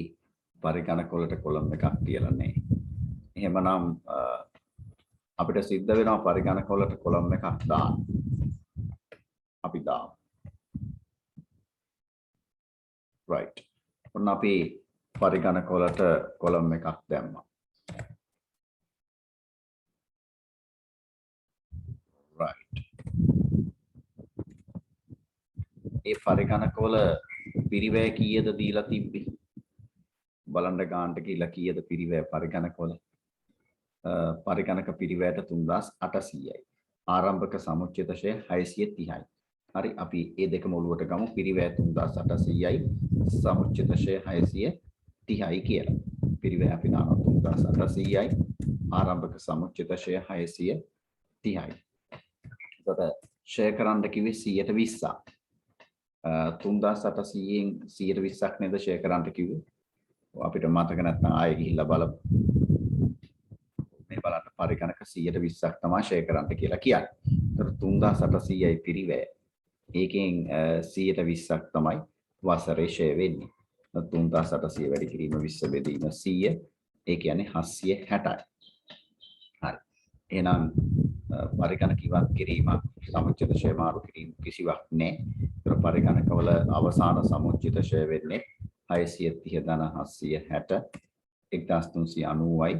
[SPEAKER 1] පරිගණක වලට කොලම් එකක් තියලා නෑ. එහෙමනම් අපිට සිද්ධ වෙනවා පරිගණක වලට කොලම් එකක් දාන්න. අපි දාමු. right. ඔන්න අපි පරිගණක වලට කොලම් එකක් දැම්මා. right. ඒ පරිගණක වල පිරිවැය කීයද දීලා තිබ්බේ? බලන්න ගානට කියලා කීයද පිරිවැය පරිගණක වල? පරිගණක පිරිවැයට 3800යි. ආරම්භක සමුච්චිත ෂය 630යි. හරි අපි මේ දෙකම ඔලුවට ගමු. පිරිවැය 3800යි සමුච්චිත ෂය 630යි කියලා. පිරිවැය අපි දානවා 3800යි ආරම්භක සමුච්චිත ෂය 630යි. එතකොට ෂය කරන්න කිව්වේ 120ක්. 3800න් 120ක් නේද ෂය කරන්න කිව්වේ? අපිට මතක නැත්නම් ආයෙ ගිහිල්ලා බලමු. මේ බලන්න පරිගණක 120ක් තමයි ෂේ කරන්න කියලා කියන්නේ. ඒතර 3800යි පිරිවැය. ඒකෙන් 120ක් තමයි වසරේ ෂේ වෙන්නේ. 3800 වැඩි කිරීම 20 බෙදීම 100. ඒ කියන්නේ 760යි. හරි. එහෙනම් පරිගණක ඉවත් කිරීම සමුච්චිත ෂේ මාරු කිරීම කිසිවක් නැහැ. ඒතර පරිගණකවල අවසාන සමුච්චිත ෂේ වෙන්නේ 630 1360 1390යි.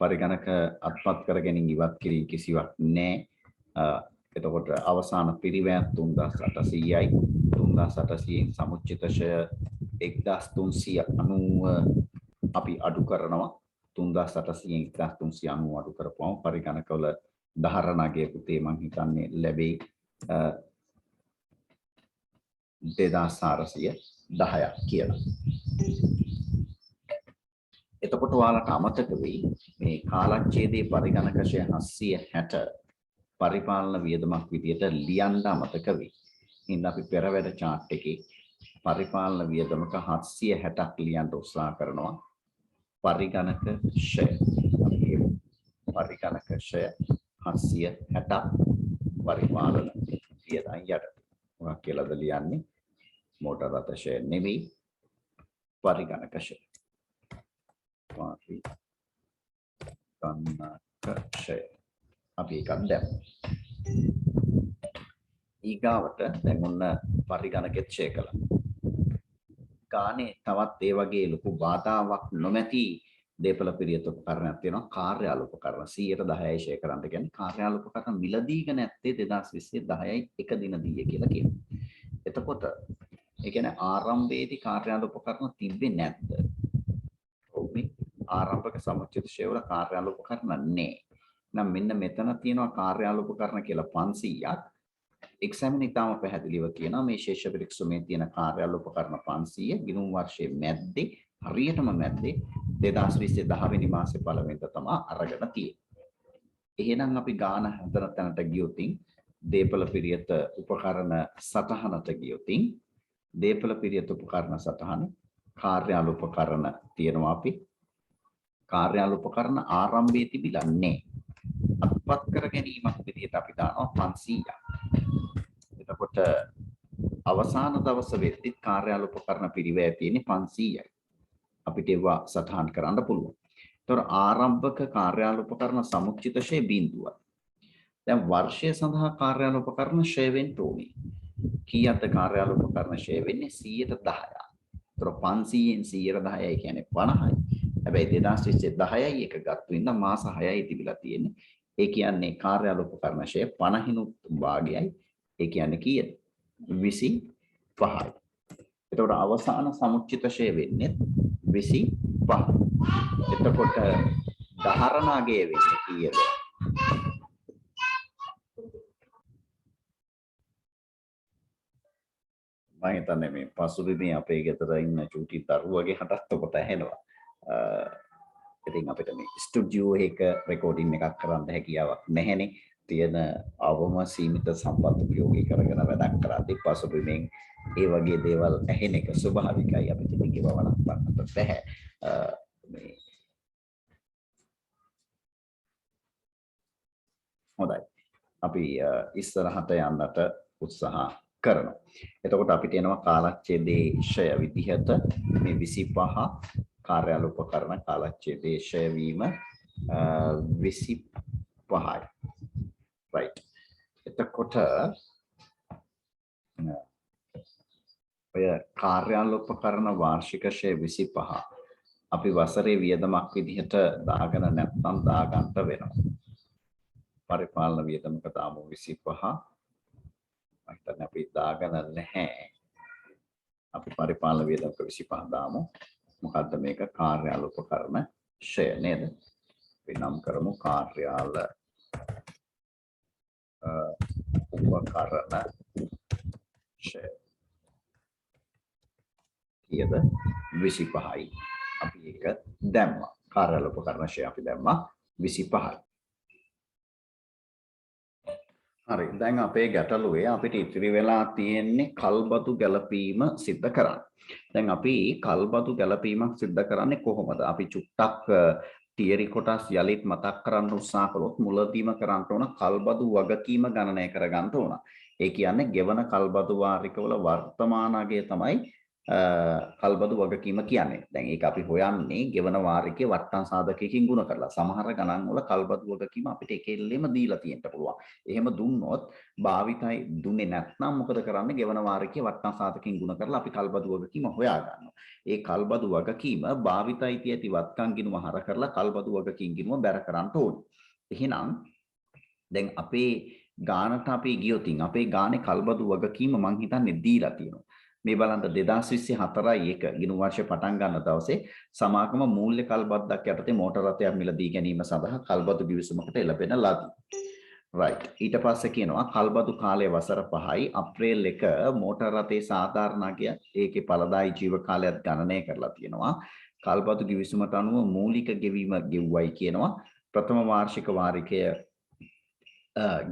[SPEAKER 1] පරිගණක අත්පත් කර ගැනීම ඉවත් කිරීම කිසිවක් නැහැ. එතකොට අවසාන පිරිවැය 3800යි 3800න් සමුච්චිත ෂය 1390 අපි අඩු කරනවා. 3800න් 1390 අඩු කරපුවම පරිගණකවල ධාරණගේ පුතේ මං හිතන්නේ ලැබෙයි 2410ක් කියලා. එතකොට ඔයාලට අමතක වෙයි මේ කාලච්ඡේදයේ පරිගණක ෂය 760 පරිපාලන වියදමක් විදියට ලියන්න අමතක වෙයි. ඉතින් අපි පෙරවැද chart එකේ පරිපාලන වියදමක 760ක් ලියන්න උත්සාහ කරනවා. පරිගණක ෂය පරිගණක ෂය 760ක් පරිපාලන වියදම් යට. මොකක් කියලාද ලියන්නේ? මෝටර රථ ෂය නෙවෙයි පරිගණක ෂය. ෂය අපි එකක් දැම්මු. ඊගාවට දැන් ඔන්න පරිගණකෙත් ෂය කළා. ගානේ තවත් ඒ වගේ ලොකු බාධාවක් නොමැති දීපල පිරියත උපකරණයක් තියෙනවා. කාර්යාල උපකරණ 110යි ෂය කරන්න කියන්නේ කාර්යාල උපකරණ මිලදීගෙන නැත්තේ 2020 10යි එක දින දීය කියලා කියනවා. එතකොට ඒ කියන්නේ ආරම්භයේදී කාර්යාල උපකරණ තිබ්බේ නැද්ද? ආරම්භක සමුච්චිත ෂය වල කාර්යාල උපකරණ නැහැ. නම් මෙන්න මෙතන තියෙනවා කාර්යාල උපකරණ කියලා 500ක්. එක්සැමින් ඉතාම පැහැදිලිව කියනවා මේ ශේෂ පරීක්ෂණයේ තියෙන කාර්යාල උපකරණ 500 ගිණුම් වර්ෂයේ මැද්දේ හරියටම මැද්දේ 2020 10 වෙනි මාසේ පළවෙනිදා තමයි අරගෙන තියෙන්නේ. එහෙනම් අපි ගාන හතර තැනට ගියොතින් දීපල පිරියත උපකරණ සටහනට ගියොතින් දීපල පිරියත උපකරණ සටහන කාර්යාල උපකරණ තියෙනවා අපි කාර්යාල උපකරණ ආරම්භයේ තිබිලා නැහැ. අත්පත් කර ගැනීමක් විදිහට අපි දානවා 500ක්. එතකොට අවසාන දවස වෙද්දි කාර්යාල උපකරණ පිරිවැය තියෙන්නේ 500යි. අපිට ඒවා සටහන් කරන්න පුළුවන්. ඒතර ආරම්භක කාර්යාල උපකරණ සමුච්චිත ෂය 0යි. දැන් වර්ෂය සඳහා කාර්යාල උපකරණ ෂය වෙන්න ඕනේ. කීයද කාර්යාල උපකරණ ෂය වෙන්නේ 110ක්. ඒතර 500න් 110යි කියන්නේ 50යි. හැබැයි 2020 10යි එක ගත්තු ඉඳන් මාස 6යි තිබිලා තියෙන්නේ. ඒ කියන්නේ කාර්යාල උපකරණ ෂය 50නුත් භාගයයි. ඒ කියන්නේ කීයද? 25යි. එතකොට අවසාන සමුච්චිත ෂය වෙන්නේ 25යි. එතකොට ධාරණාගේ වෙන්නේ කීයද? මම හිතන්නේ මේ පසුබිමේ අපේ ගෙදර ඉන්න චූටි දරුවගේ හටත් ඔබට ඇහෙනවා. ඉතින් අපිට මේ ස්ටුඩියෝ එක රෙකෝඩින් එකක් කරන්න හැකියාවක් නැහැනේ. තියෙන අවම සීමිත සම්පත් උපයෝගී කරගෙන වැඩක් කරද්දී පසුබිමෙන් ඒ වගේ දේවල් ඇහෙන එක ස්වභාවිකයි. අපිට මේක වළක්වන්නත් බැහැ. මේ හොඳයි. අපි ඉස්සරහට යන්නට උත්සාහ කරනවා. එතකොට අපිට එනවා කාලච්ඡේදයේ ෂය විදිහට මේ 25 කාර්යාල උපකරණ කාලච්ඡේදයේ ෂය වීම 25යි. right. එතකොට ඔය කාර්යාල උපකරණ වාර්ෂික ෂය 25 අපි වසරේ වියදමක් විදිහට දාගෙන නැත්නම් දාගන්න වෙනවා. පරිපාලන වියදමක දාමු 25. මම අපි දාගෙන නැහැ. අපි පරිපාලන වියදමක 25 දාමු. මොකද්ද මේක? කාර්යාල උපකරණ ෂය නේද? අපි නම් කරමු කාර්යාල උපකරණ ෂය. කීයද? 25යි. අපි ඒක දැම්මා. කාර්යාල උපකරණ ෂය අපි දැම්මා 25යි. හරි. දැන් අපේ ගැටලුවේ අපිට ඉතිරි වෙලා තියෙන්නේ කල්බතු ගැලපීම සිද්ධ කරන්න. දැන් අපි කල්බතු ගැලපීමක් සිද්ධ කරන්නේ කොහොමද? අපි චුට්ටක් තියරි කොටස් යලිත් මතක් කරන්න උත්සාහ කළොත් මුලදීම කරන්න ඕන කල්බතු වගකීම ගණනය කරගන්න ඕන. ඒ කියන්නේ ගෙවන කල්බතු වාරිකවල වර්තමාන අගය තමයි කල්බතු වගකීම කියන්නේ. දැන් ඒක අපි හොයන්නේ ගෙවන වාරිකයේ වට්ටම් සාධකයකින් ගුණ කරලා. සමහර ගණන් වල කල්බතු වගකීම අපිට එකෙල්ලෙම දීලා තියෙන්න පුළුවන්. එහෙම දුන්නොත් භාවිතයි දුන්නේ නැත්නම් මොකද කරන්නේ? ගෙවන වාරිකයේ වට්ටම් සාධකකින් ගුණ කරලා අපි කල්බතු වගකීම හොයා ගන්නවා. ඒ කල්බතු වගකීම භාවිතයි තියති වත්කම් ගිණුම හර කරලා කල්බතු වගකීම් ගිණුම බැර කරන්න ඕනේ. එහෙනම් දැන් අපේ ගානට අපි ගියොතින් අපේ ගානේ කල්බතු වගකීම මං හිතන්නේ දීලා තියෙනවා. මේ බලන්න 2024යි එක ගිණුම් වර්ෂය පටන් ගන්න දවසේ සමාගම මූල්‍ය කල්බද්දක් යටතේ මෝටර රථයක් මිලදී ගැනීම සඳහා කල්බතු ගිවිසුමකට එළඹෙන ලදී. right. ඊට පස්සේ කියනවා කල්බතු කාලය වසර 5යි. අප්‍රේල් 1 මෝටර රථයේ සාධාරණ අගය ඒකේ ඵලදායී ජීව කාලයත් ගණනය කරලා තියෙනවා. කල්බතු ගිවිසුමට අනුව මූලික ගෙවීම ගෙව්වයි කියනවා. ප්‍රථම වාර්ෂික වාරිකය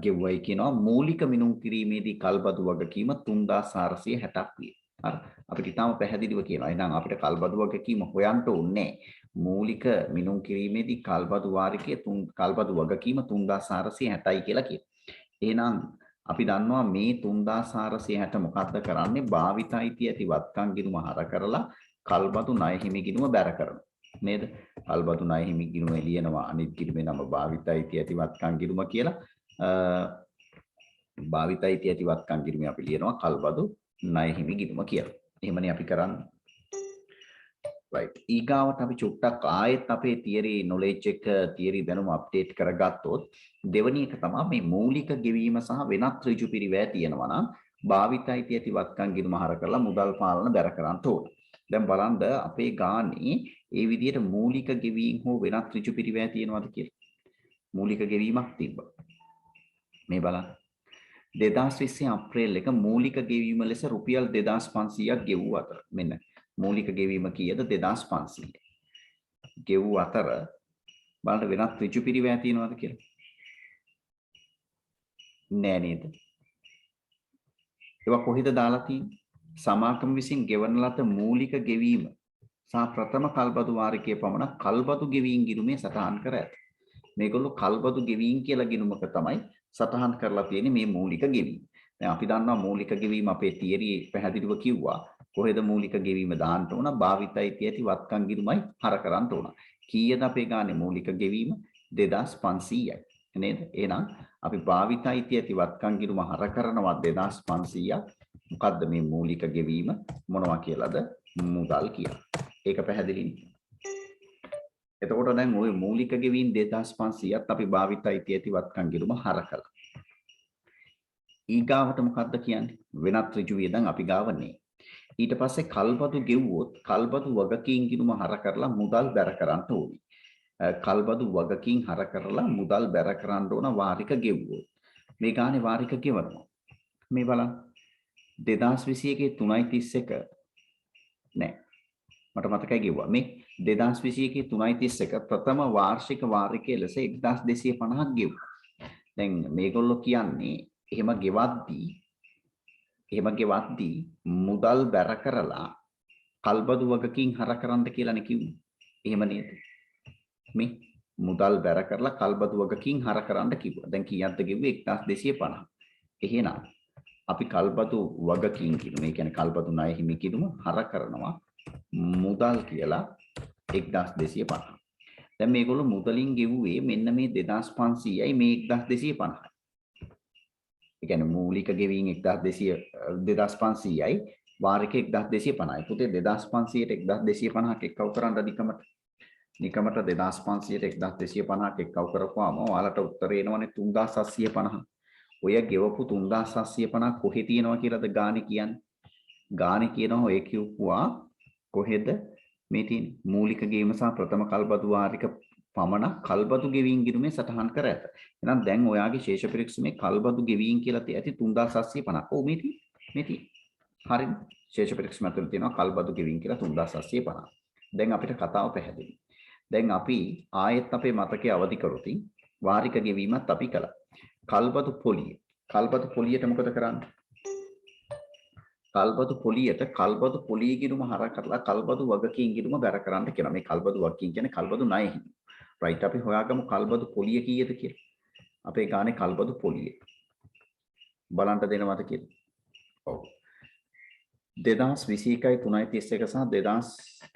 [SPEAKER 1] ගෙව්වයි කියනවා. මූලික මිනුම් කිරීමේදී කල්බතු වගකීම 3460ක් විය. හරි. අපිට ඊටම පැහැදිලිව කියනවා. එහෙනම් අපිට කල්බතු වගකීම හොයන්න ඕනේ. මූලික මිනුම් කිරීමේදී කල්බතු වාරිකයේ කල්බතු වගකීම 3460යි කියලා කියනවා. එහෙනම් අපි දන්නවා මේ 3460 මොකක්ද කරන්නේ? භාවිතයිති ඇති වත්කම් ගිණුම හර කරලා කල්බතු ණය හිමි ගිණුම බැර කරනවා. නේද? කල්බතු ණය හිමි ගිණුම ලියනවා අනිත් ගිණුමේ නම භාවිතයිති ඇති වත්කම් ගිණුම කියලා. භාවිතයිති ඇති වත්කම් ගිණුමේ අපි ලියනවා කල්බතු ණය හිමි ගිණුම කියලා. එහෙමනේ අපි කරන්නේ. right. ඊගාවට අපි චුට්ටක් ආයෙත් අපේ තියරි knowledge එක තියරි දැනුම අප්ඩේට් කරගත්තොත් දෙවෙනි එක තමයි මේ මූලික ගෙවීම සහ වෙනත් ඍජු පිරිවැය තියෙනවා නම් භාවිතයිති ඇති වත්කම් ගිණුම හර කරලා මුදල් පාලන බැර කරන්න ඕන. දැන් බලන්න අපේ ගානේ ඒ විදිහට මූලික ගෙවීම් හෝ වෙනත් ඍජු පිරිවැය තියෙනවද කියලා. මූලික ගෙවීමක් තිබ්බා. මේ බලන්න. 2020 අප්‍රේල් 1 මූලික ගෙවීම ලෙස රුපියල් 2500ක් ගෙවූ අතර මෙන්න මූලික ගෙවීම කීයද? 2500. ගෙවූ අතර බලන්න වෙනත් ඍජු පිරිවැය තියෙනවද කියලා. නෑ නේද? ඒවා කොහෙද දාලා තියෙන්නේ? සමාගම විසින් ගෙවන ලද මූලික ගෙවීම සහ ප්‍රථම කල්බතු වාරිකයේ පමණ කල්බතු ගෙවීම් ගිණුමේ සටහන් කර ඇත. මේගොල්ලෝ කල්බතු ගෙවීම් කියලා ගිණුමක තමයි සටහන් කරලා තියෙන්නේ මේ මූලික ගෙවීම. දැන් අපි දන්නවා මූලික ගෙවීම අපේ තියරි පැහැදිලිව කිව්වා. කොහෙද මූලික ගෙවීම දාන්න ඕන? භාවිතයිති ඇති වත්කම් ගිණුමයි හර කරන්න ඕන. කීයද අපේ ගානේ මූලික ගෙවීම? 2500යි. නේද? එහෙනම් අපි භාවිතයිති ඇති වත්කම් ගිණුම හර කරනවා 2500ක්. මොකද්ද මේ මූලික ගෙවීම? මොනවා කියලාද? මුදල් කියලා. ඒක පැහැදිලිනේ. එතකොට දැන් ওই මූලික ගෙවීම් 2500ත් අපි භාවිතයිති ඇති වත්කම් ගිණුම හර කළා. ඊගාවට මොකද්ද කියන්නේ? වෙනත් ඍජු වියදම් අපි ගාවන්නේ. ඊට පස්සේ කල්බතු ගෙව්වොත් කල්බතු වගකීම් ගිණුම හර කරලා මුදල් බැර කරන්න ඕනේ. කල්බදු වගකින් හර කරලා මුදල් බැර කරන්න ඕන වාරික ගෙවුවොත් මේ ගානේ වාරික ගෙවනවා. මේ බලන්න 2021 3.31 නෑ මට මතකයි ගෙවුවා. මේ 2021 3.31 ප්‍රථම වාර්ෂික වාරිකයේ ලෙස 1250ක් ගෙවුවා. දැන් මේගොල්ලෝ කියන්නේ එහෙම ගෙවද්දී මුදල් බැර කරලා කල්බදු වගකින් හර කරන්න කියලානේ කිව්වේ. එහෙම නේද? මේ මුදල් බැර කරලා කල්බදු වගකින් හර කරන්න කිව්වා. දැන් කීයක්ද කිව්වේ 1250. එහෙනම් අපි කල්බදු වගකින් කිනුම, ඒ කියන්නේ කල්බදු ණය හිමි කිනුම හර කරනවා මුදල් කියලා 1250. දැන් මේගොල්ලෝ මුදලින් ගෙවුවේ මෙන්න මේ 2500යි මේ 1250යි. ඒ කියන්නේ මූලික ගෙවීම් 2500යි වාරික 1250යි. පුතේ 2500ට 1250ක් එක්කව කරන්න නිකමට 2500ට 1250ක් එක්කව කරපුවාම ඔයාලට උත්තරේ එනවනේ 3750. ඔය ගෙවපු 3750 කොහෙ තියෙනවා කියලාද ගානේ කියන්නේ? ගානේ කියනවා ඔය කියුවා කොහෙද මේ තියෙන මූලික ගෙවීම සහ ප්‍රථම කල්බදු වාරික පමණ කල්බදු ගෙවීම් ගිණුමේ සටහන් කර ඇත. එහෙනම් දැන් ඔයාගේ ශේෂ පිරික්සමේ කල්බදු ගෙවීම් කියලා ඇති 3750. ඔව් මේ තියෙන්නේ. හරිද? ශේෂ පිරික්සම ඇතුළේ තියෙනවා කල්බදු ගෙවීම් කියලා 3750. දැන් අපිට කතාව පැහැදිලි. දැන් අපි ආයෙත් අපේ මතකයේ අවදි කරොතින් වාරික ගෙවීමත් අපි කළා. කල්බදු පොලියට මොකද කරන්නේ? කල්බදු පොලිය ගිණුම හර කරලා කල්බදු වගකීම් ගිණුම බැර කරන්න කියනවා. මේ කල්බදු වගකීම් කියන්නේ කල්බදු ණය හිමි. රයිට් අපි හොයාගමු කල්බදු පොලිය කීයද කියලා. අපේ ගානේ කල්බදු පොලිය. බලන්න දෙනවද කියලා. ඔව්. 2021යි 3.31 සහ 2000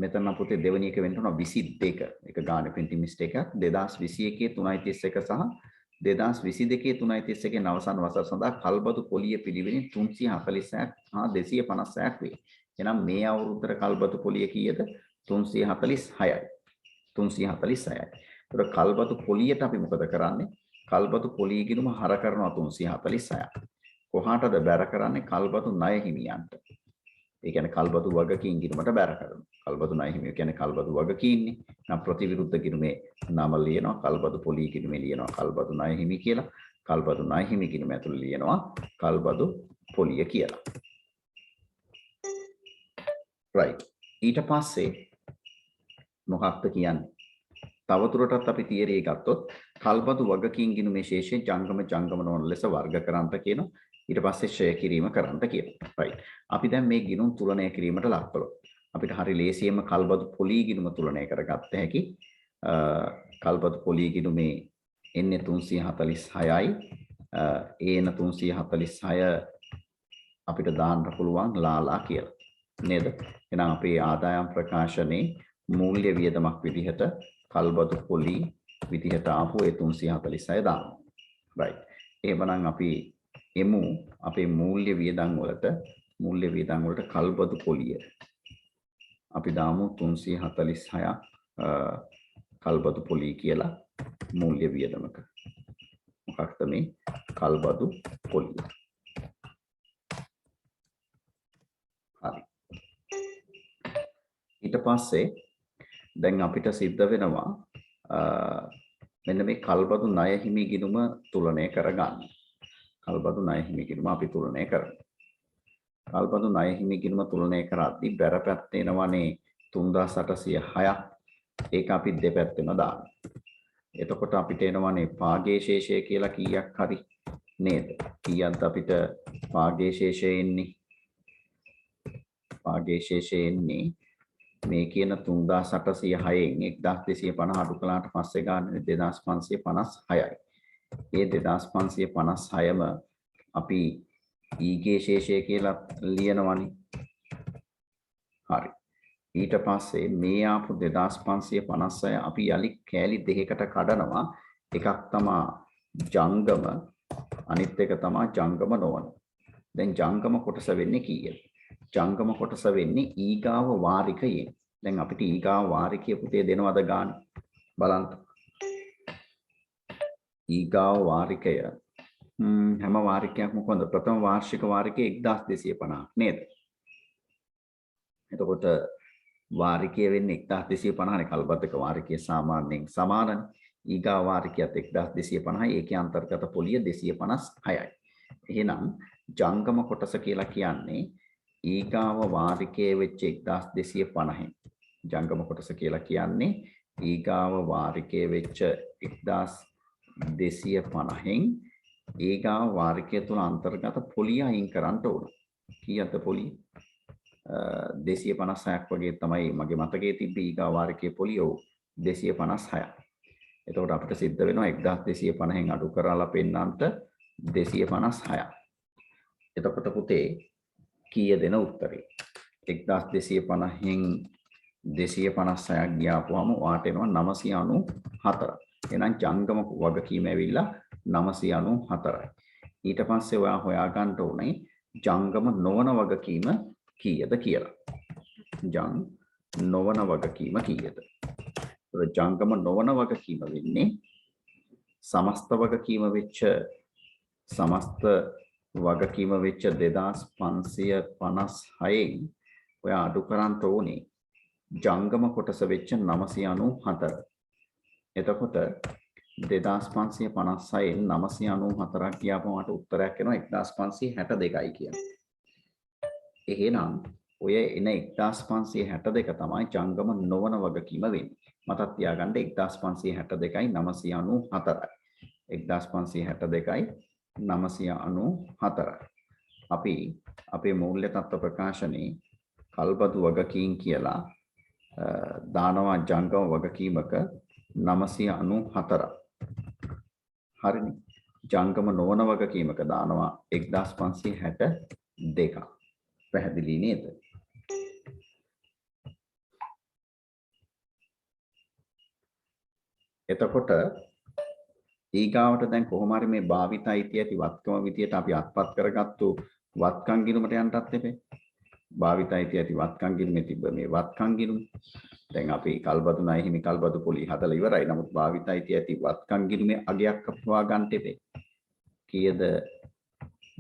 [SPEAKER 1] මෙතන පුතේ දෙවෙනි එක වෙන්න ඕන 22. එක ගානේ printing mistake එකක්. 2021 3.31 සහ 2022 3.31 අවසන් වසර සඳහා කල්බදු පොලිය පිළිවෙලින් 340ක් හා 250ක් වේ. එහෙනම් මේ අවුරුද්දේ කල්බදු පොලිය කීයද? 346යි. 346යි. ඒතර කල්බදු පොලියට අපි මොකද කරන්නේ? කල්බදු පොලිය ගිණුම හර කරනවා 346. කොහාටද බැර කරන්නේ? කල්බදු ණය හිමියන්ට. ඒ කියන්නේ කල්බදු වගකීම් ගිණුමට බැර කරනවා. කල්බදු ණය හිමිය කියන්නේ කල්බදු වගකීම්නේ. නම් ප්‍රතිවිරුද්ධ ගිණුමේ නම ලියනවා කල්බදු පොලිය ගිණුමේ ලියනවා කල්බදු ණය හිමි කියලා. කල්බදු ණය හිමි ගිණුම ඇතුළේ ලියනවා කල්බදු පොලිය කියලා. right. ඊට පස්සේ මොකක්ද කියන්නේ? තවදුරටත් අපි තියරි එක ගත්තොත් කල්බදු වගකීම් ගිණුමේ ශේෂයෙන් ජංගම නොවන ලෙස වර්ග කරන්නට කියනවා. ඊට පස්සේ ෂය කිරීම කරන්නට කියනවා. right. අපි දැන් මේ ගිණුම් තුලනය කිරීමට ලක් කළොත් අපිට හරි ලේසියෙන්ම කල්බදු පොලිය ගිණුම තුලනය කරගත්ත හැකි. කල්බදු පොලිය ගිණුමේ එන්නේ 346යි. ඒන 346 අපිට දාන්න පුළුවන් ලාලා කියලා. නේද? එහෙනම් අපේ ආදායම් ප්‍රකාශනයේ මූල්‍ය වියදමක් විදිහට කල්බදු පොලි විදිහට ආපු ඒ 346 දානවා. right. එහෙමනම් අපි එමු අපේ මූල්‍ය වියදම් වලට කල්බදු පොලිය අපි දාමු 346ක් කල්බදු පොලිය කියලා මූල්‍ය වියදමක. මොකක්ද මේ කල්බදු පොලිය? හරි. ඊට පස්සේ දැන් අපිට සිද්ධ වෙනවා මෙන්න මේ කල්බදු ණය හිමි ගිණුම තුලනය කරගන්න. කල්බදු ණය හිමි ගිණුම අපි තුලනය කරනවා. කල්බදු ණය හිමි ගිණුම තුලනය කරද්දී බැර පැත්තේ එනවනේ 3806ක්. ඒක අපි දෙපැත්තෙම දානවා. එතකොට අපිට එනවනේ පාගේ ශේෂය කියලා කීයක් හරි නේද? කීයක්ද අපිට පාගේ ශේෂය එන්නේ? පාගේ ශේෂය එන්නේ මේ කියන 3806න් 1250 අඩු කළාට පස්සේ ගන්න 2556යි. ඒ 2556ම අපි ඊගේ ශේෂය කියලා ලියනවනේ. හරි. ඊට පස්සේ මේ ආපු 2556 අපි යලි කෑලි දෙකකට කඩනවා. එකක් තමයි ජංගම, අනිත් එක තමයි ජංගම නොවන. දැන් ජංගම කොටස වෙන්නේ කීයද? ජංගම කොටස වෙන්නේ ඊගාව වාරිකයෙන්. දැන් අපිට ඊගාව වාරිකය පුතේ දෙනවද ගන්න බලන්න. ඊගාව වාරිකය හැම වාරිකයක්ම කොහොමද? ප්‍රථම වාර්ෂික වාරිකය 1250ක් නේද? එතකොට වාරිකය වෙන්නේ 1250නේ කල්බතක වාරිකය සාමාන්‍යයෙන් සමානනේ. ඊගා වාරිකයත් 1250යි ඒකේ අන්තර්ගත පොලිය 256යි. එහෙනම් ජංගම කොටස කියලා කියන්නේ ඊගාව වාරිකයේ වෙච්ච 1250න් ජංගම කොටස කියලා කියන්නේ ඊගාව වාරිකයේ වෙච්ච 1250න් ඊගාව වාරිකය තුල අන්තර්ගත පොලිය අයින් කරන්න ඕන. කීයද පොලිය? 256ක් වගේ තමයි මගේ මතකයේ තිබ්බේ ඊගාව වාරිකයේ පොලිය 256. එතකොට අපිට සිද්ධ වෙනවා 1250න් අඩු කරලා පෙන්නන්නට 256. එතකොට පුතේ කීය දෙන උත්තරේ 1250න් 256ක් ගියාපුවම වාට එනවා 994. එහෙනම් ජංගම වගකීම ඇවිල්ලා 994යි. ඊට පස්සේ ඔයා හොයාගන්න ඕනේ ජංගම නොවන වගකීම කීයද කියලා. නොවන වගකීම කීයද? ජංගම නොවන වගකීම වෙන්නේ සමස්ත වගකීම වෙච්ච 2556න් ඔය අඩු කරන්න ඕනේ ජංගම කොටස වෙච්ච 994. එතකොට 2556න් 994ක් ගියාම මට උත්තරයක් එනවා 1562යි කියන්නේ. එහෙනම් ඔය එන 1562 තමයි ජංගම නොවන වගකීම වෙන්නේ. මතක් තියාගන්න 1562යි 994යි. 1562යි 994යි. අපි අපේ මූල්‍ය තත්ත්ව ප්‍රකාශනයේ කල්බදු වගකීම් කියලා දානවා ජංගම වගකීමක 994. හරිනේ. ජංගම නොවන වගකීමක දානවා 1562. පැහැදිලි නේද? එතකොට ඊගාවට දැන් කොහොම හරි මේ භාවිත අයිතිය ඇති වත්කම විදියට අපි අත්පත් කරගත්තු වත්කම් ගිණුමට යන්නත් එපේ. භාවිත අයිතිය ඇති වත්කම් ගිණුමේ තිබ්බ මේ වත්කම් ගිණුම දැන් අපි කල්බදු ණය හිමි කල්බදු පොලි හදලා ඉවරයි. නමුත් භාවිත අයිතිය ඇති වත්කම් ගිණුමේ අගයක් අපවා ගන්න එපේ. කීයද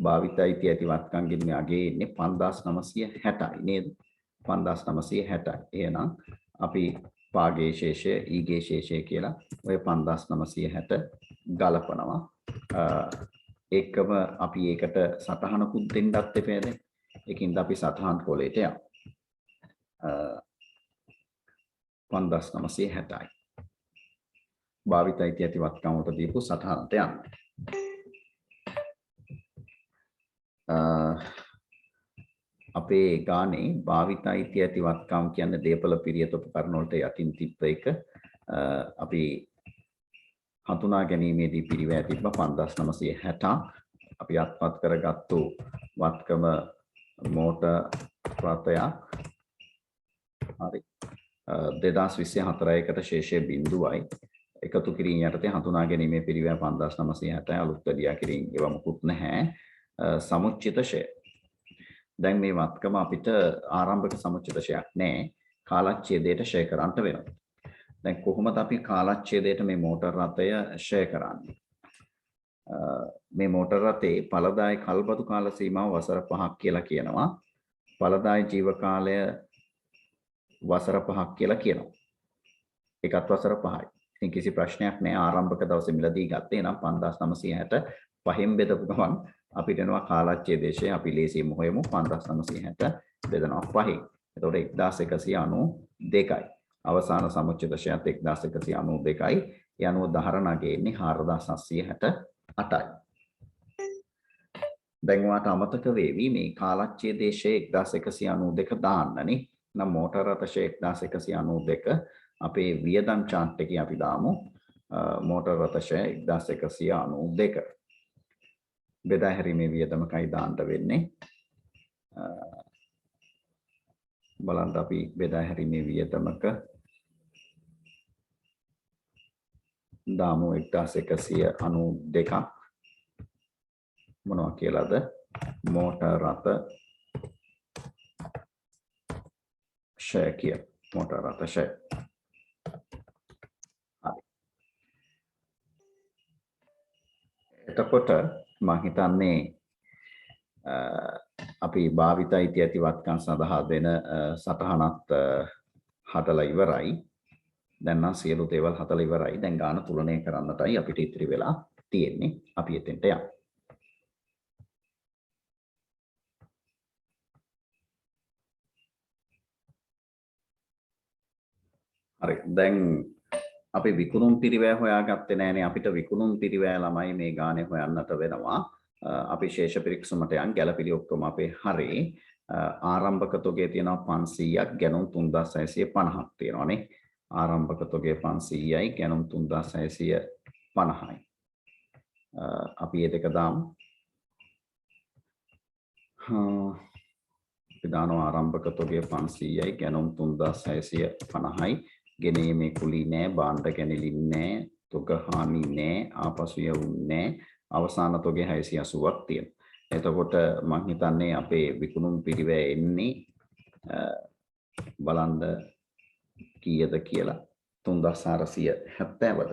[SPEAKER 1] භාවිත අයිතිය ඇති වත්කම් ගිණුමේ අගේ ඉන්නේ 5960යි නේද? 5960යි. එහෙනම් අපි පාගේ ශේෂය ඊගේ ශේෂය කියලා ඔය 5960 ගලපනවා. ඒකම අපි ඒකට සටහනකුත් දෙන්නත් එපේද? ඒකින්ද අපි සටහන් පොලේට යමු. 5960යි. භාවිත අයිතිය ඇති වත්කම් වලට දීපු සටහනට යන්න. අපේ ගානේ භාවිත අයිතිය ඇති වත්කම් කියන්නේ දේපල පිරියත උපකරණ වලට යටින් තිබ්බ එක. අපි හඳුනා ගැනීමේදී පිරිවැය තිබ්බ 5960 අපි අත්පත් කරගත්තු වත්කම මෝටර් රථයක්. හරි. 2024කට ශේෂය බිඳුවයි. එකතු කිරීම යටතේ හඳුනා ගැනීමේ පිරිවැය 5960 අලුත් වැඩියා කිරීම ඒව මුකුත් නැහැ. සමුච්චිත ෂය. දැන් මේ වත්කම අපිට ආරම්භක සමුච්චිත ෂයක් නැහැ. කාලච්ඡේදයට ෂය කරන්න වෙනවා. දැන් කොහොමද අපි කාලච්ඡේදයට මේ මෝටර් රථය ෂය කරන්නේ? මේ මෝටර් රථේ ඵලදායි කල්බදු කාල සීමාව වසර 5ක් කියලා කියනවා. ඵලදායි ජීව කාලය වසර 5ක් කියලා කියනවා. ඒකත් වසර 5යි. ඉතින් කිසි ප්‍රශ්නයක් නැහැ. ආරම්භක දවසේ මිලදී ගත්තේ නම් 5960 පහෙන් බෙදපු ගමන් අපිට එනවා කාලච්ඡේදයේ අපි ලේසියෙන් හොයමු 5960 බෙදනවා 5න්. එතකොට 1192යි. අවසාන සමුච්චිත ෂයත් 1192යි. ඒ අනුව දහරණගේ ඉන්නේ 4768යි. දැන් වාට අමතක වේවි මේ කාලච්ඡේදයේ ෂය 1192 දාන්නනේ. නම් මෝටර් රථ ෂය 1192 අපේ වියදම් chart එකේ අපි දාමු මෝටර් රථ ෂය 1192. බෙදා හැරීමේ වියදමකයි දාන්න වෙන්නේ. බලන්න අපි බෙදා හැරීමේ වියදමක දාමු 1192ක් මොනවා කියලාද? මෝටර් රථ ෂය කිය. මෝටර් රථ ෂය. එතකොට මම හිතන්නේ අපි භාවිත අයිතිය ඇති වත්කම් සඳහා දෙන සටහනත් හදලා ඉවරයි. දැන් නම් සියලු දේවල් හදලා ඉවරයි. දැන් ගාන තුලනය කරන්නටයි අපිට ඉතිරි වෙලා තියෙන්නේ. අපි එතෙන්ට යමු. හරි. දැන් අපි විකුණුම් පිරිවැය හොයාගත්තේ නෑනේ. අපිට විකුණුම් පිරිවැය ළමයි මේ ගානේ හොයන්නට වෙනවා. අපි ශේෂ පිරික්සුමට යන් ගැළපිලි ඔක්කොම අපේ හරි. ආරම්භක තොගේ තියෙනවා 500ක් ගැනුම් 3650ක් තියෙනවානේ. ආරම්භක තොගේ 500යි ගැනුම් 3650යි. අපි මේ දෙක දාමු. අපි දානවා ආරම්භක තොගේ 500යි ගැනුම් 3650යි. ගෙනීමේ කුලී නෑ, බාණ්ඩ කැනිලි නෑ, තොග හානි නෑ, ආපසු යවුන්නේ නෑ. අවසාන තොගේ 680ක් තියෙනවා. එතකොට මම හිතන්නේ අපේ විකුණුම් පිරිවැය එන්නේ බලන්න කීයද කියලා 3470ද.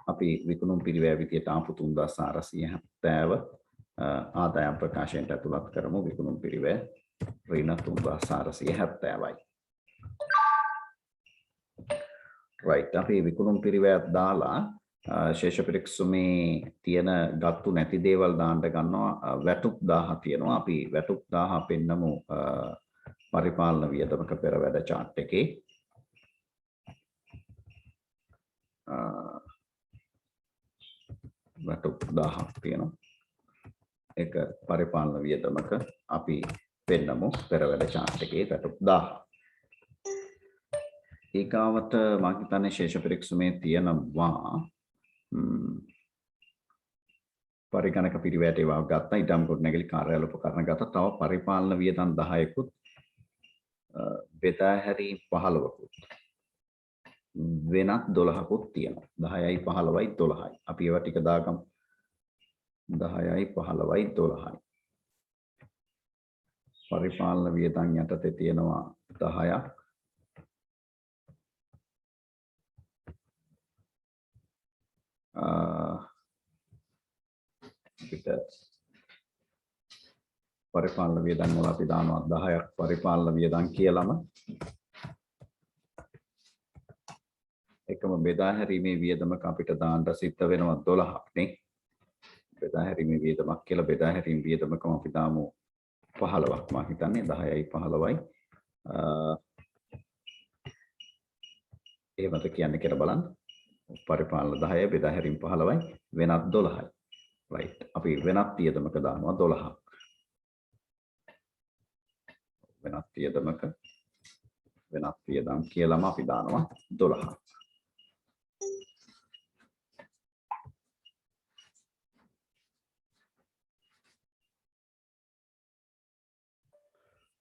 [SPEAKER 1] අපි විකුණුම් පිරිවැය විදියට ආපු 3470 ආදායම් ප්‍රකාශනයට ඇතුළත් කරමු. විකුණුම් පිරිවැය ඍණ 3470යි. right. අපි විකුණුම් පිරිවැයක් දාලා ශේෂ පිරික්සුමේ තියෙන ගත්තු නැති දේවල් දාන්න ගන්නවා. වැටුප් 1000 තියෙනවා. අපි වැටුප් 1000 පෙන්නමු පරිපාලන වියදමක පෙරවැඩ chart එකේ. වැටුප් 1000ක් තියෙනවා. ඒක පරිපාලන වියදමක අපි පෙන්නමු පෙරවැඩ chart එකේ වැටුප් 1000. ඊගාවට මම හිතන්නේ ශේෂ පිරික්සුමේ තියෙනවා පරිගණක පිරිවැයට ඒවා ගත්තා. ඊටම ගොඩනැගිලි කාර්යාල උපකරණ ගත්තා. තව පරිපාලන වියදම් 10කුත් බෙදා හැරීම් 15කුත් වෙනත් 12කුත් තියෙනවා. 10යි 15යි 12යි. අපි ඒවා ටික දාගමු. 10යි 15යි 12යි. පරිපාලන වියදම් යටතේ තියෙනවා 10ක්. අපිට පරිපාලන වියදම් වල අපි දානවා 10ක් පරිපාලන වියදම් කියලාම එකම බෙදා හැරීමේ වියදමක අපිට දාන්න සිද්ධ වෙනවා 12ක් නේ. බෙදා හැරීමේ වියදමක් කියලා බෙදා හැරීම වියදමකම අපි දාමු 15ක්. මම හිතන්නේ 10යි 15යි එහෙමද කියන්නේ කියලා බලන්න. පරිපාලන 10යි බෙදා හැරීම 15යි වෙනත් 12යි. right. අපි වෙනත් වියදමක දානවා 12ක්. වෙනත් වියදමක වෙනත් වියදම් කියලාම අපි දානවා 12ක්.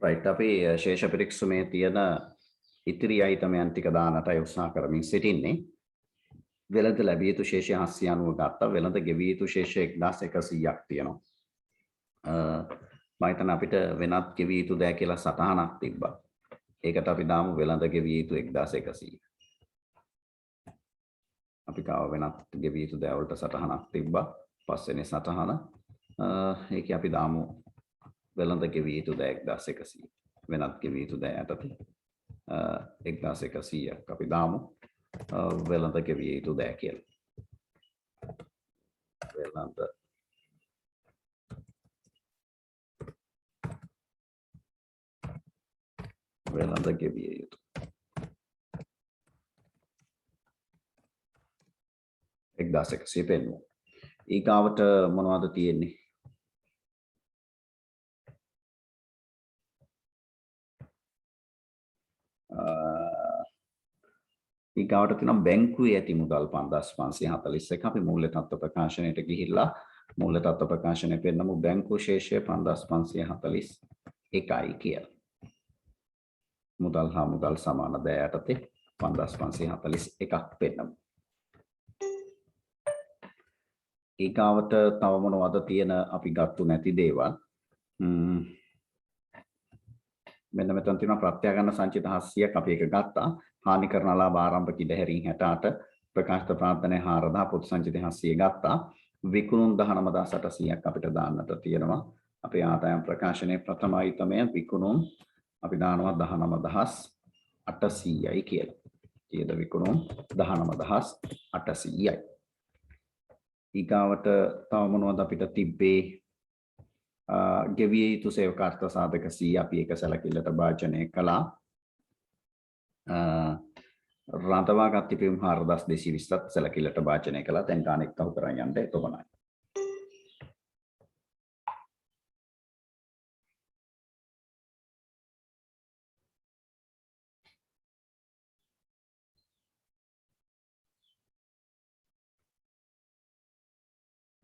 [SPEAKER 1] right. අපි ශේෂ පිරික්සුමේ තියෙන ඉතිරි අයිටමයන් ටික දාන්නටයි උත්සාහ කරමින් සිටින්නේ. වෙළඳ ලැබිය යුතු ශේෂය 790 ගත්තා. වෙළඳ ගෙවිය යුතු ශේෂය 1100ක් තියෙනවා. මම හිතන අපිට වෙනත් ගෙවිය යුතු දෑ කියලා සටහනක් තිබ්බා. ඒකට අපි දාමු වෙළඳ ගෙවිය යුතු 1100. අපි කාව වෙනත් ගෙවිය යුතු දෑ වලට සටහනක් තිබ්බා. පස්වෙනි සටහන. ඒකේ අපි දාමු වෙළඳ ගෙවිය යුතු දෑ 1100. වෙනත් ගෙවිය යුතු දෑ යටතේ 1100ක් අපි දාමු. වෙළඳ ගෙවිය යුතු දෑ කියලා. වෙළඳ ගෙවිය යුතු 1100 පෙන්වමු. ඊගාවට මොනවද තියෙන්නේ? ඊගාවට තියෙනවා බැංකුවේ ඇති මුදල් 5541. අපි මූල්‍ය තත්ත්ව ප්‍රකාශනයට ගිහිල්ලා මූල්‍ය තත්ත්ව ප්‍රකාශනය පෙන්නමු. බැංකු ශේෂය 5541යි කියලා. මුදල් හා මුදල් සමාන දෑ යටතේ 5541ක් පෙන්නමු. ඊගාවට තව මොනවද තියෙන අපි ගත්තු නැති දේවල්? මෙන්න මෙතන තියෙනවා ප්‍රත්‍යාගන්න සංචිත 700ක් අපි එක ගත්තා. හානි කරන ලාභ ආරම්භක ඉඩහැරීම් 68 ප්‍රකාශිත ප්‍රාර්ථනය 4000 පොත් සංචිත 700 ගත්තා. විකුණුම් 19800ක් අපිට දාන්නට තියෙනවා. අපේ ආදායම් ප්‍රකාශනයේ ප්‍රථම අයිතමය විකුණුම් අපි දානවා 19800යි කියලා. කීයද විකුණුම් 19800යි. ඊගාවට තව මොනවද අපිට තිබ්බේ? ගෙවිය යුතු සේවකාර්ථ සාධක 100 අපි ඒක සැලකිල්ලට භාජනය කළා. රඳවාගත් තිබීම් 4220ත් සැලකිල්ලට භාජනය කළා. දැන් ගාන එක්කහු කරන් යන්න එතකොමයි.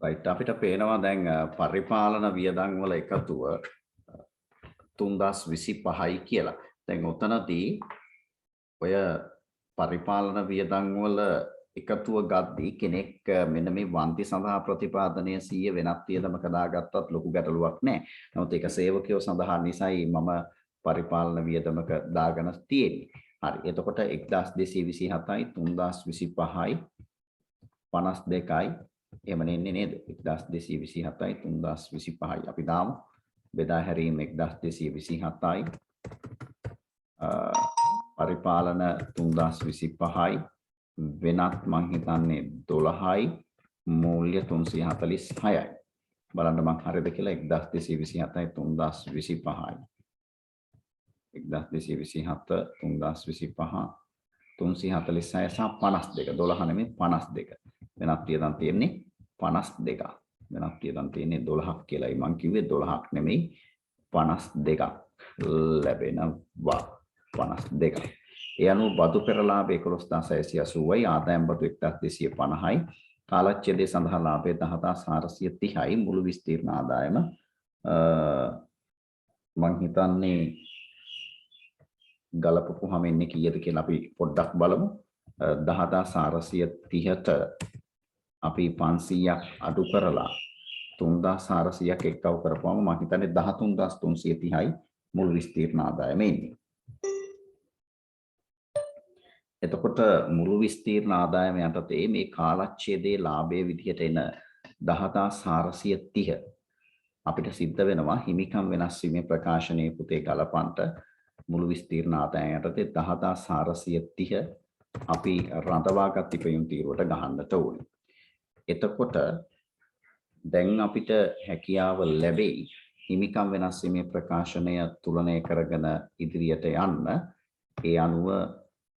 [SPEAKER 1] right අපිට පේනවා දැන් පරිපාලන වියදම් වල එකතුව 3025යි කියලා. දැන් ඔතනදී ඔය පරිපාලන වියදම් වල එකතුව ගද්දී කෙනෙක් මෙන්න මේ වන්ති සඳහා ප්‍රතිපාදනය 100 වෙනත් වියදමක දාගත්තත් ලොකු ගැටලුවක් නැහැ. නමුත් ඒක සේවකයෝ සඳහා නිසායි මම පරිපාලන වියදමක දාගෙන තියෙන්නේ. හරි. එතකොට 1227යි 3025යි 52යි එහෙම නෙන්නේ නේද? 1227යි 3025යි අපි දාමු. බෙදා හැරීම 1227යි පරිපාලන 3025යි වෙනත් මං හිතන්නේ 12යි මූල්‍ය 346යි. බලන්න මං හරියද කියලා 1227යි 3025යි 1227 3025 346 සහ 52 12 නෙමෙයි 52 වෙනත් වියදම් තියෙන්නේ 52ක් වෙනත් වියදම් තියෙන්නේ 12ක් කියලායි මං කිව්වේ 12ක් නෙමෙයි 52ක් ලැබෙනවා 52ක්. ඒ අනුව බදු පෙර ලාභ 11680යි ආදායම් බදු 1250යි කාලච්ඡේදයේ සඳහා ලාභය 10430යි මුළු විස්තීර්ණ ආදායම මං හිතන්නේ ගලපපුවාම එන්නේ කීයද කියලා අපි පොඩ්ඩක් බලමු. 10430ට අපි 500ක් අඩු කරලා 3400ක් එක්කව කරපුවාම මම හිතන්නේ 13330යි මුළු විස්තීර්ණ ආදායම එන්නේ. එතකොට මුළු විස්තීර්ණ ආදායම යටතේ මේ කාලච්ඡේදයේ ලාභයේ විදිහට එන 10430 අපිට සිද්ධ වෙනවා හිමිකම් වෙනස් වීමේ ප්‍රකාශනයේ පුතේ ගලපන්ට මුළු විස්තීර්ණ ආදායම යටතේ 10430 අපි රඳවාගත් ඉපයුම් තීරුවට ගහන්නට ඕනේ. එතකොට දැන් අපිට හැකියාව ලැබෙයි හිමිකම් වෙනස් වීමේ ප්‍රකාශනය තුලනය කරගෙන ඉදිරියට යන්න. ඒ අනුව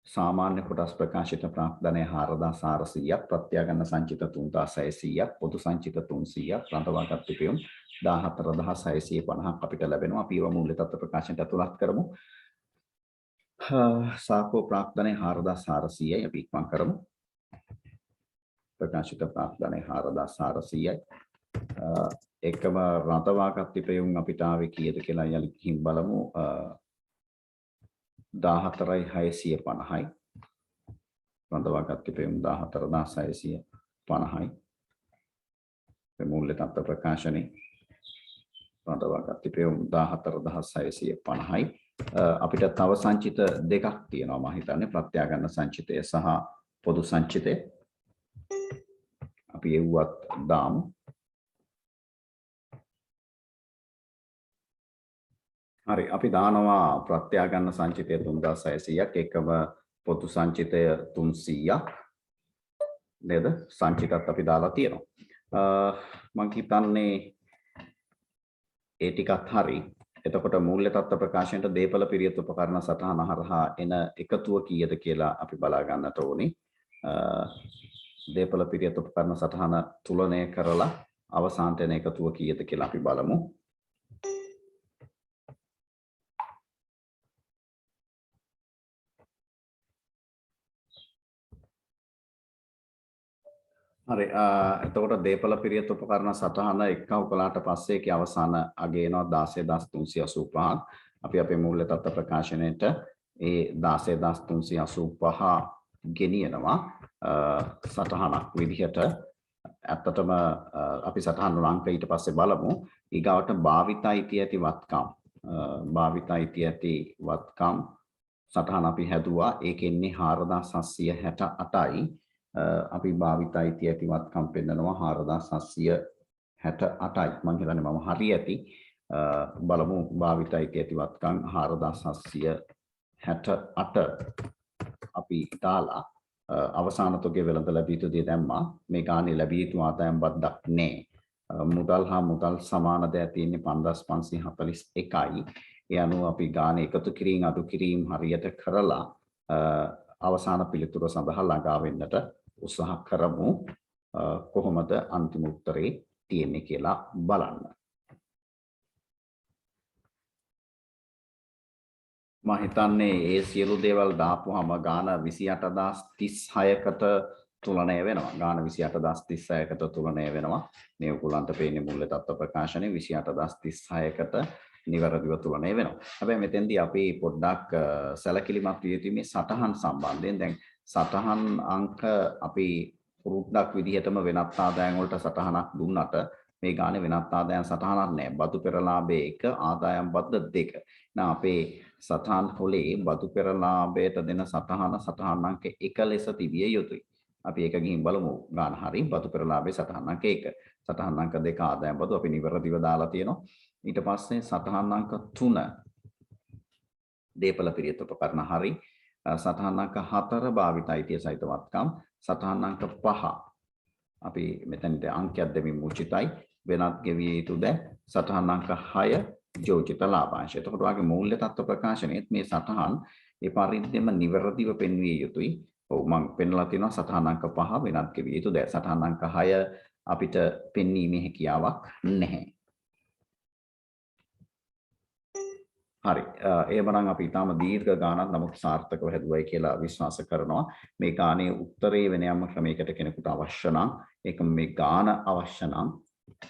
[SPEAKER 1] සාමාන්‍ය කොටස් ප්‍රකාශිත ප්‍රාප්තනය 4400ක් ප්‍රත්‍යාගන්න සංචිත 3600ක් පොදු සංචිත 300ක් රඳවාගත් ඉපයුම් 14650ක් අපිට ලැබෙනවා. අපි ඒවා මූල්‍ය තත්ත්ව ප්‍රකාශනයට ඇතුළත් කරමු. සාකෝ ප්‍රාප්තනය 4400යි අපි ඉක්මන් කරමු. ප්‍රකාශිත ප්‍රාප්තනය 4400යි. එකම රඳවාගත් ඉපයුම් අපිට ආවේ කීයද කියලා යලි ගිහින් බලමු. 14650යි රඳවාගත් ඉපයුම් 14650යි මූල්‍ය තත්ත්ව ප්‍රකාශනයේ රඳවාගත් ඉපයුම් 14650යි. අපිට තව සංචිත දෙකක් තියෙනවා මම හිතන්නේ ප්‍රත්‍යාගන්න සංචිතය සහ පොදු සංචිතය. අපි එව්වත් දාමු. හරි අපි දානවා ප්‍රත්‍යාගන්න සංචිතය 3600ක් එකම පොදු සංචිතය 300ක් නේද? සංචිතත් අපි දාලා තියෙනවා. මම හිතන්නේ ඒ ටිකත් හරි. එතකොට මූල්‍ය තත්ත්ව ප්‍රකාශනයට දීපල පිරියත් උපකරණ සටහන හරහා එන එකතුව කීයද කියලා අපි බලා ගන්නට ඕනේ. දීපල පිරියත් උපකරණ සටහන තුලනය කරලා අවසානට එන එකතුව කීයද කියලා අපි බලමු. හරි එතකොට දීපල පිරියත් උපකරණ සටහන එක්කව කළාට පස්සේ ඒකේ අවසාන අගය එනවා 16385ක්. අපි අපේ මූල්‍ය තත්ත්ව ප්‍රකාශනයේට ඒ 16385 ගෙනියනවා සටහනක් විදිහට. ඇත්තටම අපි සටහන වල අංක ඊට පස්සේ බලමු. ඊගාවට භාවිතයිති ඇති වත්කම් භාවිතයිති ඇති වත්කම් සටහන අපි හැදුවා. ඒකෙන්නේ 4768යි. අපි භාවිතයිති ඇති වත්කම් පෙන්නනවා 4768යි. මම හිතන්නේ මම හරි ඇති. බලමු භාවිතයි ඇතිවත්කම් 4768 අපි දාලා අවසාන තොගේ වෙළඳ ලැබිය යුතු දේ දැම්මා. මේ ගානේ ලැබිය යුතු ආදායම් බද්දක් නැහැ. මුදල් හා මුදල් සමාන දෑ තියෙන්නේ 5541යි. ඒ අනුව අපි ගානේ එකතු කිරීම අඩු කිරීම හරියට කරලා අවසාන පිළිතුර සඳහා ළඟා වෙන්නට උත්සාහ කරමු. කොහොමද අන්තිම උත්තරේ තියෙන්නේ කියලා බලන්න. මම හිතන්නේ ඒ සියලු දේවල් දාපුවාම ගාන 28036කට තුලනය වෙනවා. ගාන 28036කට තුලනය වෙනවා. මේ ඔයගොල්ලන්ට පේන්නේ මුල්‍ය තත්ත්ව ප්‍රකාශනයේ 28036කට නිවැරදිව තුලනය වෙනවා. හැබැයි මෙතෙන්දී අපි පොඩ්ඩක් සැලකිලිමත් විය යුතුයි මේ සටහන් සම්බන්ධයෙන්. දැන් සටහන් අංක අපි පුරුද්දක් විදිහටම වෙනත් ආදායම් වලට සටහනක් දුන්නට මේ ගානේ වෙනත් ආදායම් සටහනක් නැහැ. බදු පෙරලාභයේ 1 ආදායම් බද්ද 2. නා අපේ සටහන් හොලේ බදු පෙරලාභයට දෙන සටහන අංක 1 ලෙස තිබිය යුතුයි. අපි ඒක ගිහින් බලමු. ගාන හරිය බදු පෙරලාභයේ සටහන අංක 1. සටහන අංක 2 ආදායම් බදු අපි නිවැරදිව දාලා තියෙනවා. ඊට පස්සේ සටහන අංක 3 දීපල පිරියත් උපකරණ හරි. සටහන අංක 4 භාවිත අයිතිය සහිත වත්කම්. සටහන අංක 5 අපි මෙතනට අංකයක් දෙමින් උචිතයි. වෙනත් ගෙවිය යුතු ද සටහන් අංක 6 යෝජිත ලාභාංශය. එතකොට වාගේ මූල්‍ය තත්ත්ව ප්‍රකාශනයේත් මේ සටහන් ඒ පරිද්දෙම නිවැරදිව පෙන්විය යුතුයි. ඔව් මම පෙන්වලා තියෙනවා සටහන් අංක 5 වෙනත් ගෙවිය යුතු ද සටහන් අංක 6 අපිට පෙන්වීමේ හැකියාවක් නැහැ. හරි. එහෙමනම් අපි ඊටම දීර්ඝ ගානක් නමුත් සාර්ථකව හැදුවයි කියලා විශ්වාස කරනවා. මේ ගානේ උත්තරේ වෙන යම් ක්‍රමයකට කෙනෙකුට අවශ්‍ය නම් ඒක මේ ගාන අවශ්‍ය නම්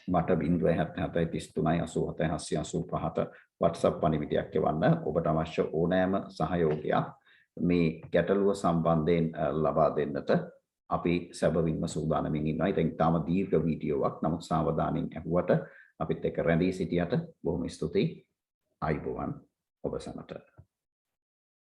[SPEAKER 1] මට 07733 WhatsApp පණිවිඩයක් එවන්න. ඔබට අවශ්‍ය ඕනෑම සහයෝගයක් මේ ගැටලුව සම්බන්ධයෙන් ලබා දෙන්නට අපි සැබවින්ම සූදානමින් ඉන්නවා. ඉතින් ඊටම දීර්ඝ වීඩියෝවක් නමුත් සාවධානයෙන් අහුවට අපිත් එක්ක රැඳී සිටියට බොහොම ස්තුතියි. ආයුබෝවන් ඔබ සැමට.